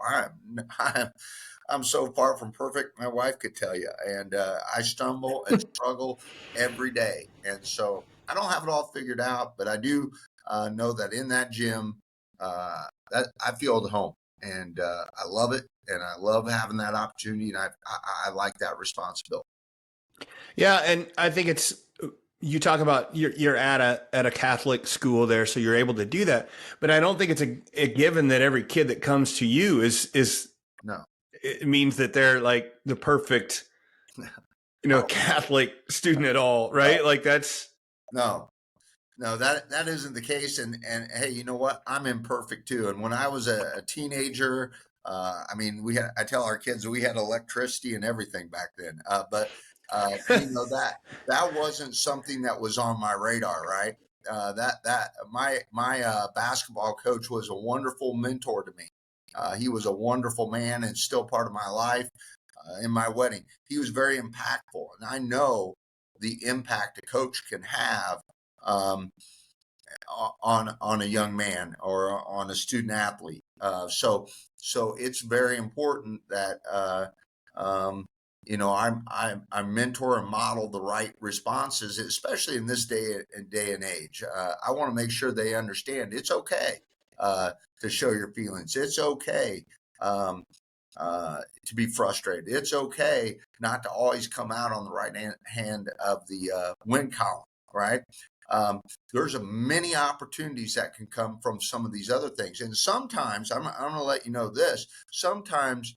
I'm so far from perfect. My wife could tell you, and I stumble and struggle every day. And so I don't have it all figured out, but I do know that in that gym, that I feel at home, and I love it, and I love having that opportunity, and I like that responsibility. Yeah, and I think you talk about you're at a Catholic school there, so you're able to do that. But I don't think it's a given that every kid that comes to you is no. It means that they're like the perfect, Catholic student at all, right? No. Like that's no, that isn't the case. And hey, you know what? I'm imperfect too. And when I was a teenager, I tell our kids we had electricity and everything back then. But that wasn't something that was on my radar, right? My basketball coach was a wonderful mentor to me. He was a wonderful man and still part of my life. In my wedding, he was very impactful, and I know the impact a coach can have on a young man or on a student athlete. So it's very important that I mentor and model the right responses, especially in this day and age. I want to make sure they understand it's okay to show your feelings. It's okay to be frustrated. It's okay not to always come out on the right hand of the win column, right? There's many opportunities that can come from some of these other things. And sometimes, I'm going to let you know this, sometimes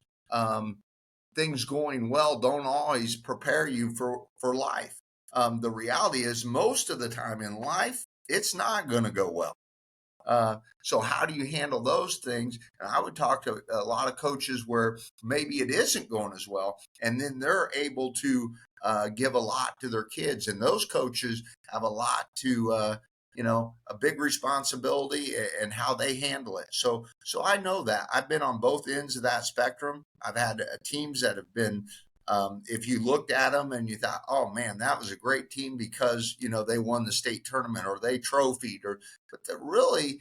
things going well don't always prepare you for life. The reality is most of the time in life, it's not going to go well. So how do you handle those things? And I would talk to a lot of coaches where maybe it isn't going as well, and then they're able to give a lot to their kids, and those coaches have a lot to a big responsibility and how they handle it. So I know that I've been on both ends of that spectrum. I've had teams that have been, if you looked at them and you thought, oh man, that was a great team because they won the state tournament or they trophied, but really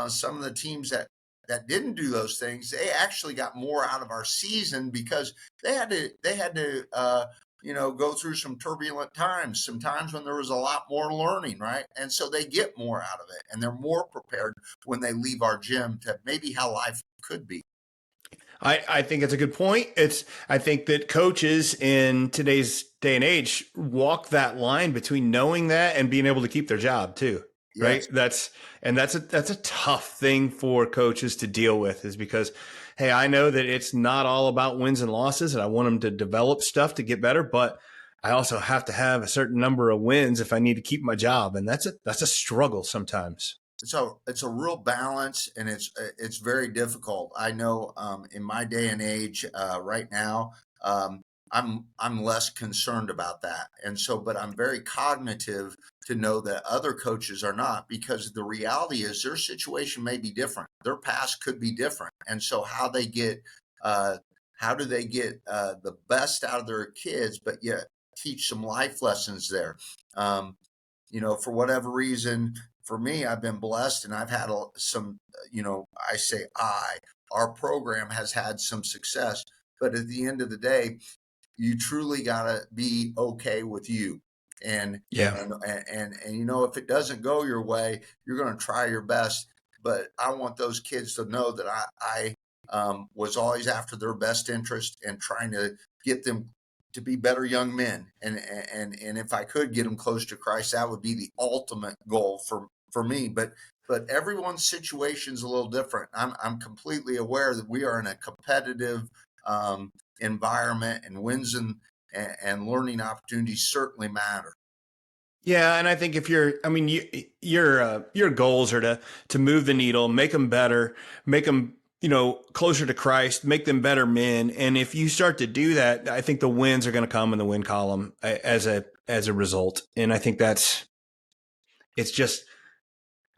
some of the teams that didn't do those things, they actually got more out of our season because they had to go through some turbulent times, some times when there was a lot more learning, right? And so they get more out of it and they're more prepared when they leave our gym to maybe how life could be. I think it's a good point. I think that coaches in today's day and age walk that line between knowing that and being able to keep their job too. Right. Yes. That's a tough thing for coaches to deal with, is because, hey, I know that it's not all about wins and losses and I want them to develop stuff to get better, but I also have to have a certain number of wins if I need to keep my job. And that's a struggle sometimes. So it's a real balance, and it's very difficult. I know in my day and age right now, I'm less concerned about that, and so but I'm very cognitive to know that other coaches are not, because the reality is their situation may be different, their past could be different, and so how do they get the best out of their kids, but yet teach some life lessons there. For whatever reason, for me, I've been blessed and I've had some, our program has had some success, but at the end of the day, you truly got to be okay with you. And, if it doesn't go your way, you're going to try your best. But I want those kids to know that I was always after their best interest and trying to get them to be better young men. And if I could get them close to Christ, that would be the ultimate goal for me. But everyone's situation is a little different. I'm completely aware that we are in a competitive environment, and wins and learning opportunities certainly matter. Yeah, and I think if your goals are to move the needle, make them better, make them closer to Christ, make them better men. And if you start to do that, I think the wins are going to come in the win column as a result. And I think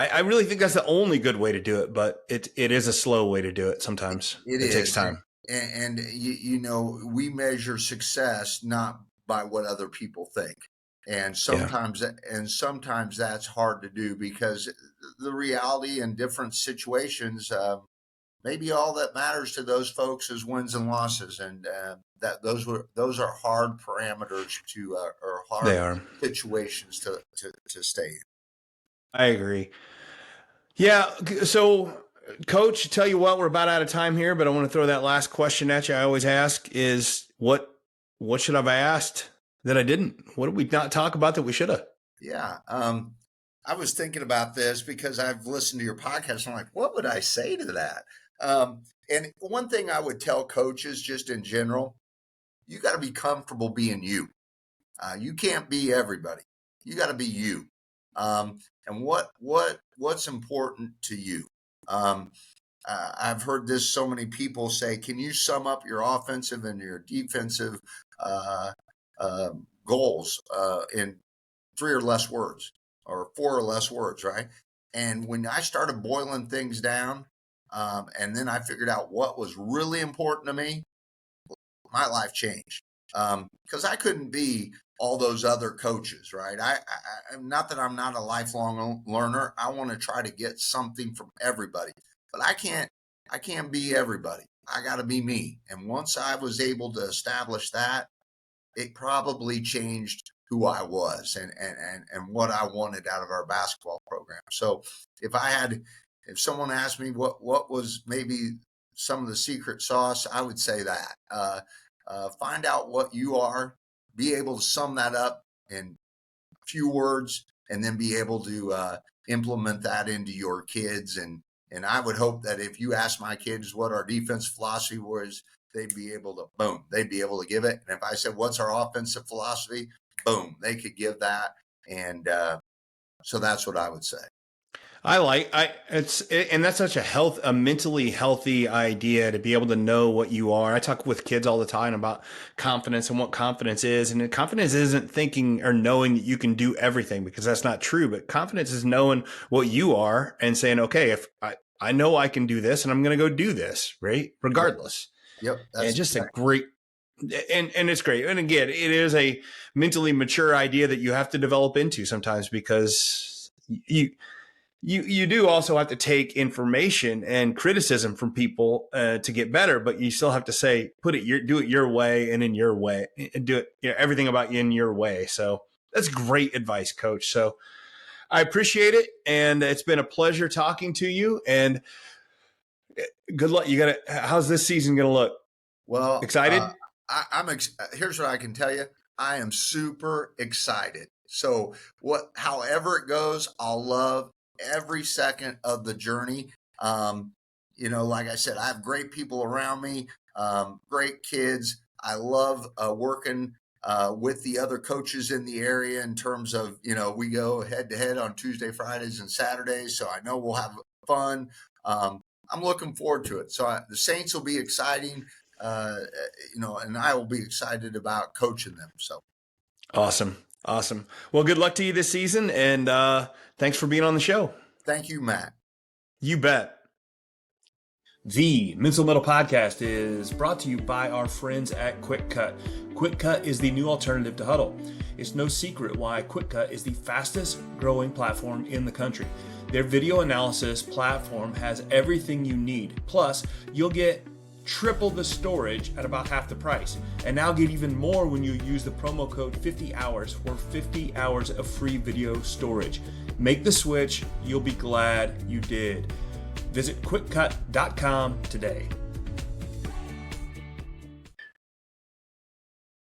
I really think that's the only good way to do it, but it is a slow way to do it. Sometimes it takes time. And we measure success not by what other people think. And sometimes that's hard to do, because the reality in different situations, maybe all that matters to those folks is wins and losses, and that those are hard parameters or hard situations to stay in. I agree. Yeah. So, Coach, tell you what, we're about out of time here, but I want to throw that last question at you. I always ask is what should I have asked that I didn't? What did we not talk about that we should have? Yeah. I was thinking about this because I've listened to your podcast. I'm like, what would I say to that? And one thing I would tell coaches just in general, you got to be comfortable being you. You can't be everybody. You got to be you. And what's important to you? I've heard this so many people say, can you sum up your offensive and your defensive goals in 3 or less words, or 4 or less words, right? And when I started boiling things down, and then I figured out what was really important to me, my life changed. Because I couldn't be all those other coaches, right? I not that I'm not a lifelong learner. I want to try to get something from everybody, but I can't be everybody. I got to be me. And once I was able to establish that, it probably changed who I was and what I wanted out of our basketball program. So if someone asked me what was maybe some of the secret sauce, I would say that find out what you are, be able to sum that up in a few words, and then be able to implement that into your kids. And I would hope that if you ask my kids what our defense philosophy was, they'd be able to give it. And if I said, what's our offensive philosophy? Boom, they could give that. And so that's what I would say. And that's such a mentally healthy idea to be able to know what you are. I talk with kids all the time about confidence and what confidence is. And confidence isn't thinking or knowing that you can do everything, because that's not true. But confidence is knowing what you are and saying, okay, if I know I can do this and I'm going to go do this, right? Yep. Regardless. Yep. And That's just a exactly. great, and it's great. And again, it is a mentally mature idea that you have to develop into sometimes, because you do also have to take information and criticism from people to get better, but you still have to say, do it your way and in your way, and do it, everything about you in your way. So that's great advice, Coach. So I appreciate it. And it's been a pleasure talking to you, and good luck. How's this season going to look? Well, Excited? here's what I can tell you. I am super excited. So however it goes, I'll love every second of the journey. Like I said, I have great people around me, great kids. I love working with the other coaches in the area in terms of, we go head to head on Tuesday, Fridays, and Saturdays. So I know we'll have fun. I'm looking forward to it. So the Saints will be exciting, and I will be excited about coaching them. So Awesome. Awesome. Well, good luck to you this season. And thanks for being on the show. thank you, Matt. You bet. The Mental Metal Podcast is brought to you by our friends at Quick Cut. Quick Cut is the new alternative to Huddle. It's no secret why Quick Cut is the fastest growing platform in the country. Their video analysis platform has everything you need. Plus, you'll get triple the storage at about half the price. And now get even more when you use the promo code 50hours for 50 hours of free video storage. Make the switch. You'll be glad you did. Visit quickcut.com today.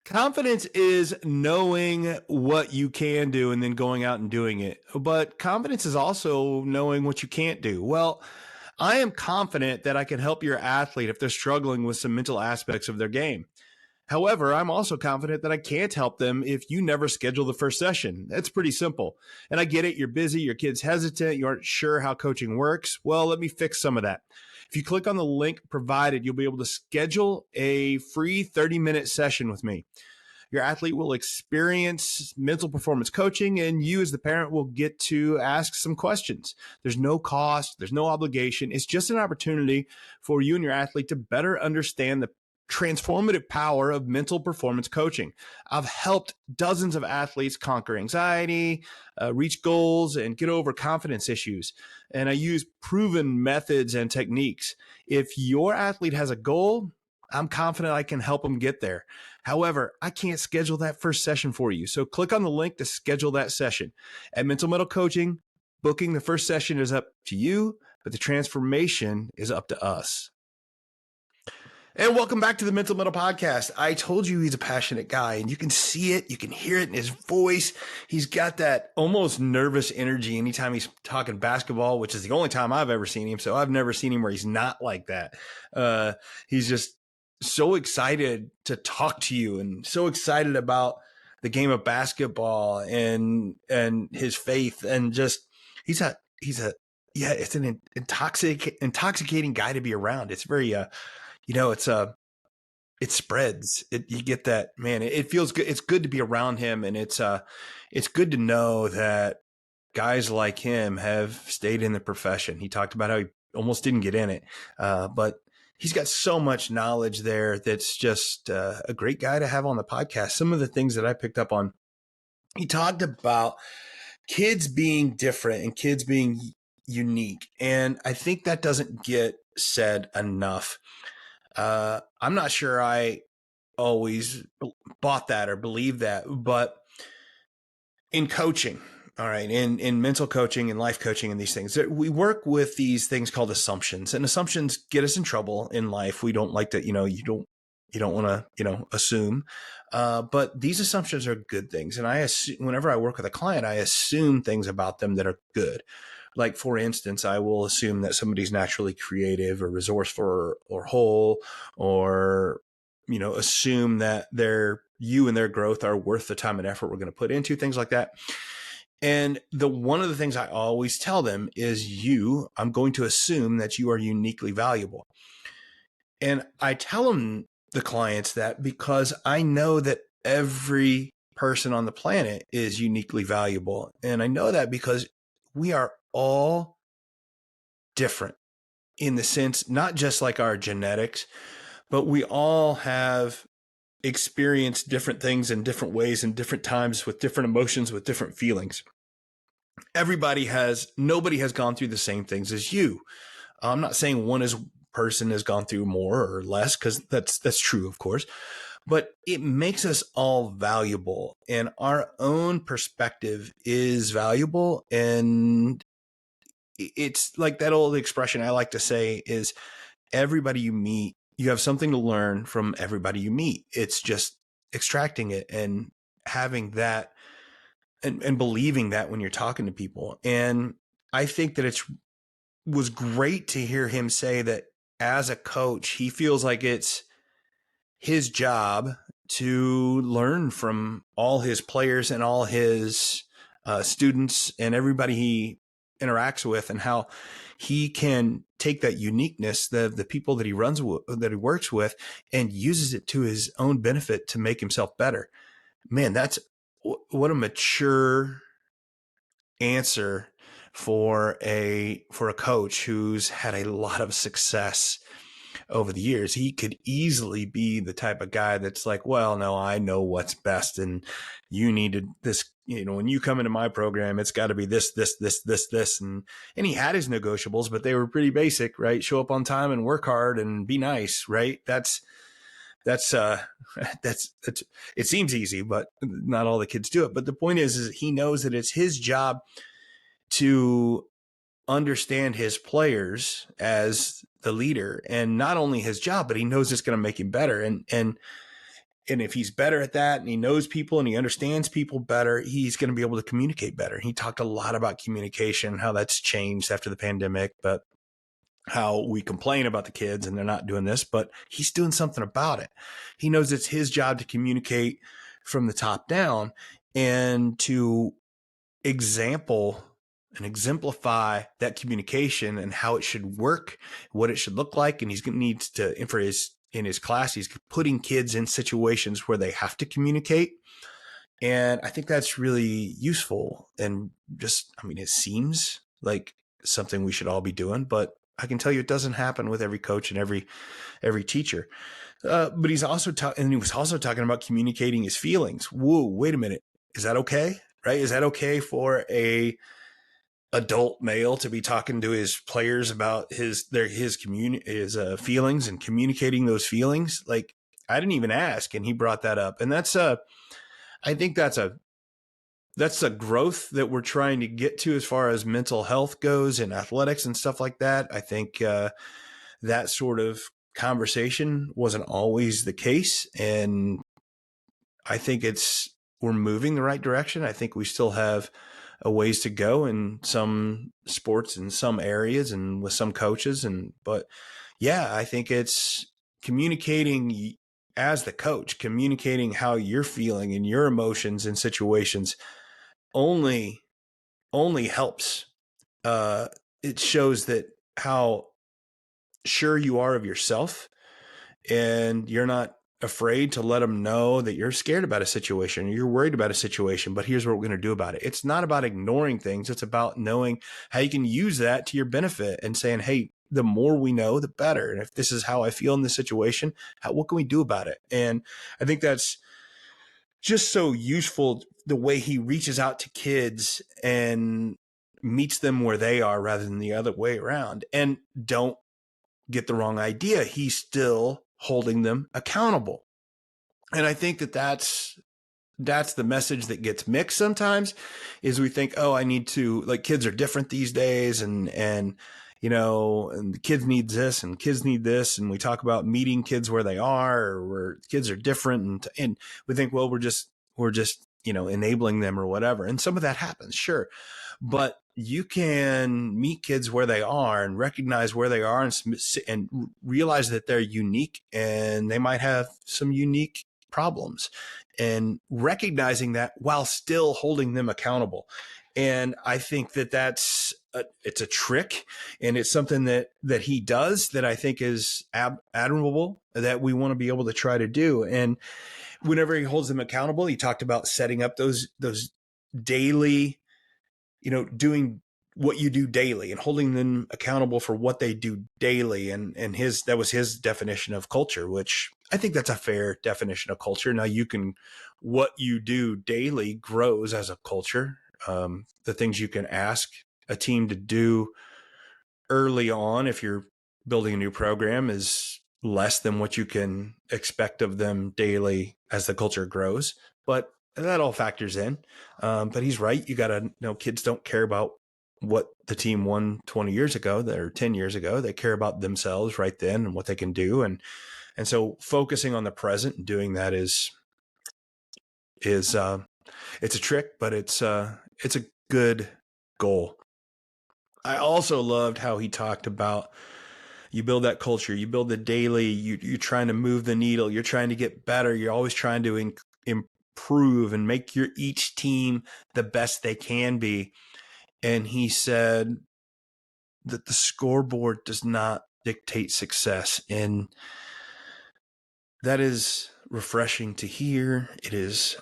Confidence is knowing what you can do and then going out and doing it. But confidence is also knowing what you can't do. Well, I am confident that I can help your athlete if they're struggling with some mental aspects of their game. However, I'm also confident that I can't help them if you never schedule the first session. That's pretty simple. And I get it. You're busy. Your kid's hesitant. You aren't sure how coaching works. Well, let me fix some of that. If you click on the link provided, you'll be able to schedule a free 30-minute session with me. Your athlete will experience mental performance coaching, and you as the parent will get to ask some questions. There's no cost. There's no obligation. It's just an opportunity for you and your athlete to better understand the transformative power of mental performance coaching. I've helped dozens of athletes conquer anxiety, reach goals, and get over confidence issues. And I use proven methods and techniques. If your athlete has a goal, I'm confident I can help them get there. However, I can't schedule that first session for you. So click on the link to schedule that session. At Mental Metal Coaching, booking the first session is up to you, but the transformation is up to us. And welcome back to the Mental Metal Podcast. I told you he's a passionate guy, and you can see it. You can hear it in his voice. He's got that almost nervous energy anytime he's talking basketball, which is the only time I've ever seen him. So I've never seen him where he's not like that. He's just so excited to talk to you and so excited about the game of basketball and his faith, and just it's an intoxicating guy to be around. It's very it spreads. You get that, man. It feels good. It's good to be around him, and it's good to know that guys like him have stayed in the profession. He talked about how he almost didn't get in it, but he's got so much knowledge there. That's just a great guy to have on the podcast. Some of the things that I picked up on, he talked about kids being different and kids being unique, and I think that doesn't get said enough. I'm not sure I always bought that or believed that, but in coaching, all right, in mental coaching and life coaching and these things, we work with these things called assumptions, and assumptions get us in trouble in life. We don't like to, you don't want to, assume, but these assumptions are good things. And I assume, whenever I work with a client, I assume things about them that are good. Like, for instance, I will assume that somebody's naturally creative or resourceful or whole, or, assume that you and their growth are worth the time and effort we're going to put into things like that. And one of the things I always tell them is I'm going to assume that you are uniquely valuable. And I tell them, the clients, that because I know that every person on the planet is uniquely valuable. And I know that because we are all different in the sense, not just like our genetics, but we all have experienced different things in different ways in different times with different emotions, with different feelings. Nobody has gone through the same things as you. I'm not saying person has gone through more or less, because that's true, of course, but it makes us all valuable, and our own perspective is valuable. And it's like that old expression I like to say is, everybody you meet, you have something to learn from everybody you meet. It's just extracting it and having that and believing that when you're talking to people. And I think that was great to hear him say that as a coach, he feels like it's his job to learn from all his players and all his students and everybody he interacts with, and how he can take that uniqueness, the people that he that he works with, and uses it to his own benefit to make himself better. Man, what a mature answer for a coach who's had a lot of success over the years. He could easily be the type of guy that's like, well, no, I know what's best, and you needed this, when you come into my program, it's got to be this, and he had his negotiables, but they were pretty basic, right? Show up on time and work hard and be nice, right? That's it seems easy, but not all the kids do it. But the point is he knows that it's his job to understand his players as the leader, and not only his job, but he knows it's going to make him better. And if he's better at that, and he knows people and he understands people better, he's going to be able to communicate better. He talked a lot about communication, how that's changed after the pandemic, but how we complain about the kids and they're not doing this, but he's doing something about it. He knows it's his job to communicate from the top down and to exemplify that communication and how it should work, what it should look like. And needs to, in his class, he's putting kids in situations where they have to communicate. And I think that's really useful. And it seems like something we should all be doing, but I can tell you it doesn't happen with every coach and every teacher. But he was also talking about communicating his feelings. Whoa, wait a minute. Is that okay? Right? Is that okay for a adult male to be talking to his players about his feelings and communicating those feelings? Like, I didn't even ask, and he brought that up. And I think that's a growth that we're trying to get to as far as mental health goes in athletics and stuff like that. I think that sort of conversation wasn't always the case. And I think we're moving the right direction. I think we still have a ways to go in some sports, in some areas, and with some coaches. But yeah, I think it's communicating as the coach, communicating how you're feeling and your emotions in situations only helps. It shows that how sure you are of yourself, and you're not afraid to let them know that you're scared about a situation or you're worried about a situation, but here's what we're going to do about it. It's not about ignoring things. It's about knowing how you can use that to your benefit and saying, hey, the more we know, the better. And if this is how I feel in this situation, what can we do about it? And I think that's just so useful, the way he reaches out to kids and meets them where they are rather than the other way around. And don't get the wrong idea, he's still holding them accountable. And I think that's the message that gets mixed sometimes, is we think, oh, I need to, like, kids are different these days, and and the kids need this and kids need this, and we talk about meeting kids where they are, or where kids are different, and we think, well, we're just enabling them or whatever. And some of that happens, sure, but you can meet kids where they are and recognize where they are, and realize that they're unique and they might have some unique problems, and recognizing that while still holding them accountable. And I think it's a trick, and it's something that he does that I think is admirable, that we want to be able to try to do. And whenever he holds them accountable, he talked about setting up those daily, doing what you do daily and holding them accountable for what they do daily. And that was his definition of culture, which I think that's a fair definition of culture. Now what you do daily grows as a culture. The things you can ask a team to do early on, if you're building a new program, is less than what you can expect of them daily as the culture grows. But that all factors in. But he's right. You got to know kids don't care about what the team won 20 years ago or 10 years ago. They care about themselves right then and what they can do. And so focusing on the present and doing that is it's a trick, but it's a good goal. I also loved how he talked about, you build that culture, you build the daily, you're trying to move the needle, you're trying to get better, you're always trying to improve and make each team the best they can be. And he said that the scoreboard does not dictate success. And that is refreshing to hear. It is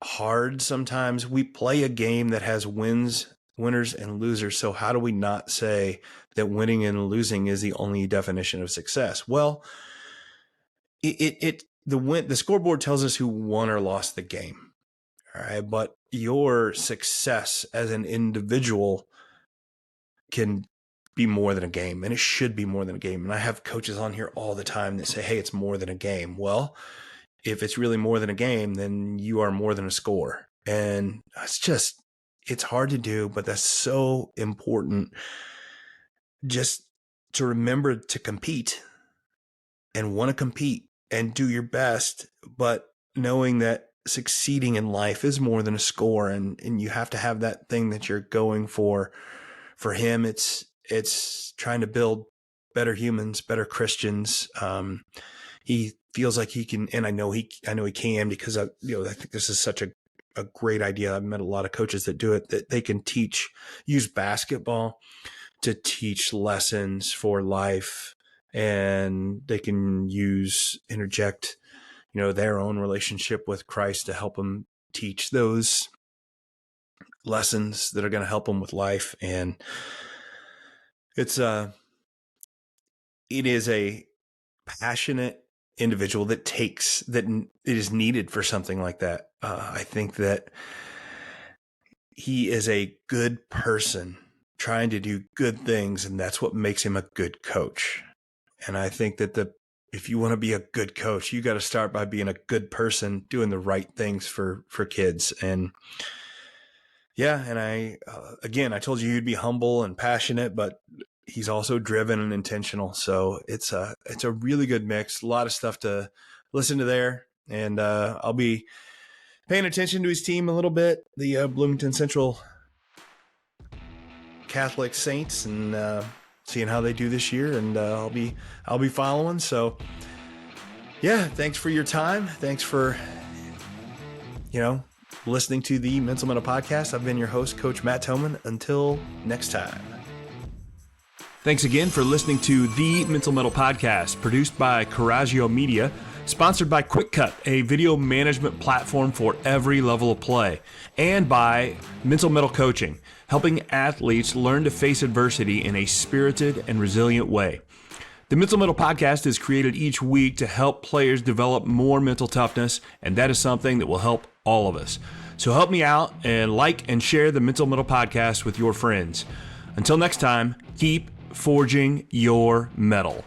hard sometimes. We play a game that has winners and losers. So how do we not say that winning and losing is the only definition of success? Well, the scoreboard tells us who won or lost the game. All right. But your success as an individual can be more than a game, and it should be more than a game. And I have coaches on here all the time that say, hey, it's more than a game. Well, if it's really more than a game, then you are more than a score. And it's hard to do, but that's so important, just to remember to compete and want to compete and do your best, but knowing that succeeding in life is more than a score, and you have to have that thing that you're going for. For him, it's trying to build better humans, better Christians. He feels like he can, and I know he can, because I think this is such a great idea. I've met a lot of coaches that do it, that they can use basketball to teach lessons for life, and they can interject their own relationship with Christ to help them teach those lessons that are going to help them with life. And it is a passionate individual that it is needed for something like that. I think that he is a good person trying to do good things, and that's what makes him a good coach. And I think that if you want to be a good coach, you got to start by being a good person, doing the right things for kids. And yeah, and I told you he'd be humble and passionate, but he's also driven and intentional. So it's a really good mix. A lot of stuff to listen to there. And I'll be paying attention to his team a little bit, the Bloomington Central Catholic Saints, and seeing how they do this year. And I'll be following. So yeah, thanks for your time. Thanks for listening to the Mental Metal Podcast. I've been your host, Coach Matt Thomann. Until next time. Thanks again for listening to the Mental Metal Podcast, produced by Coraggio Media, sponsored by QuickCut, a video management platform for every level of play, and by Mental Metal Coaching, helping athletes learn to face adversity in a spirited and resilient way. The Mental Metal Podcast is created each week to help players develop more mental toughness, and that is something that will help all of us. So help me out and like and share the Mental Metal Podcast with your friends. Until next time, keep forging your metal.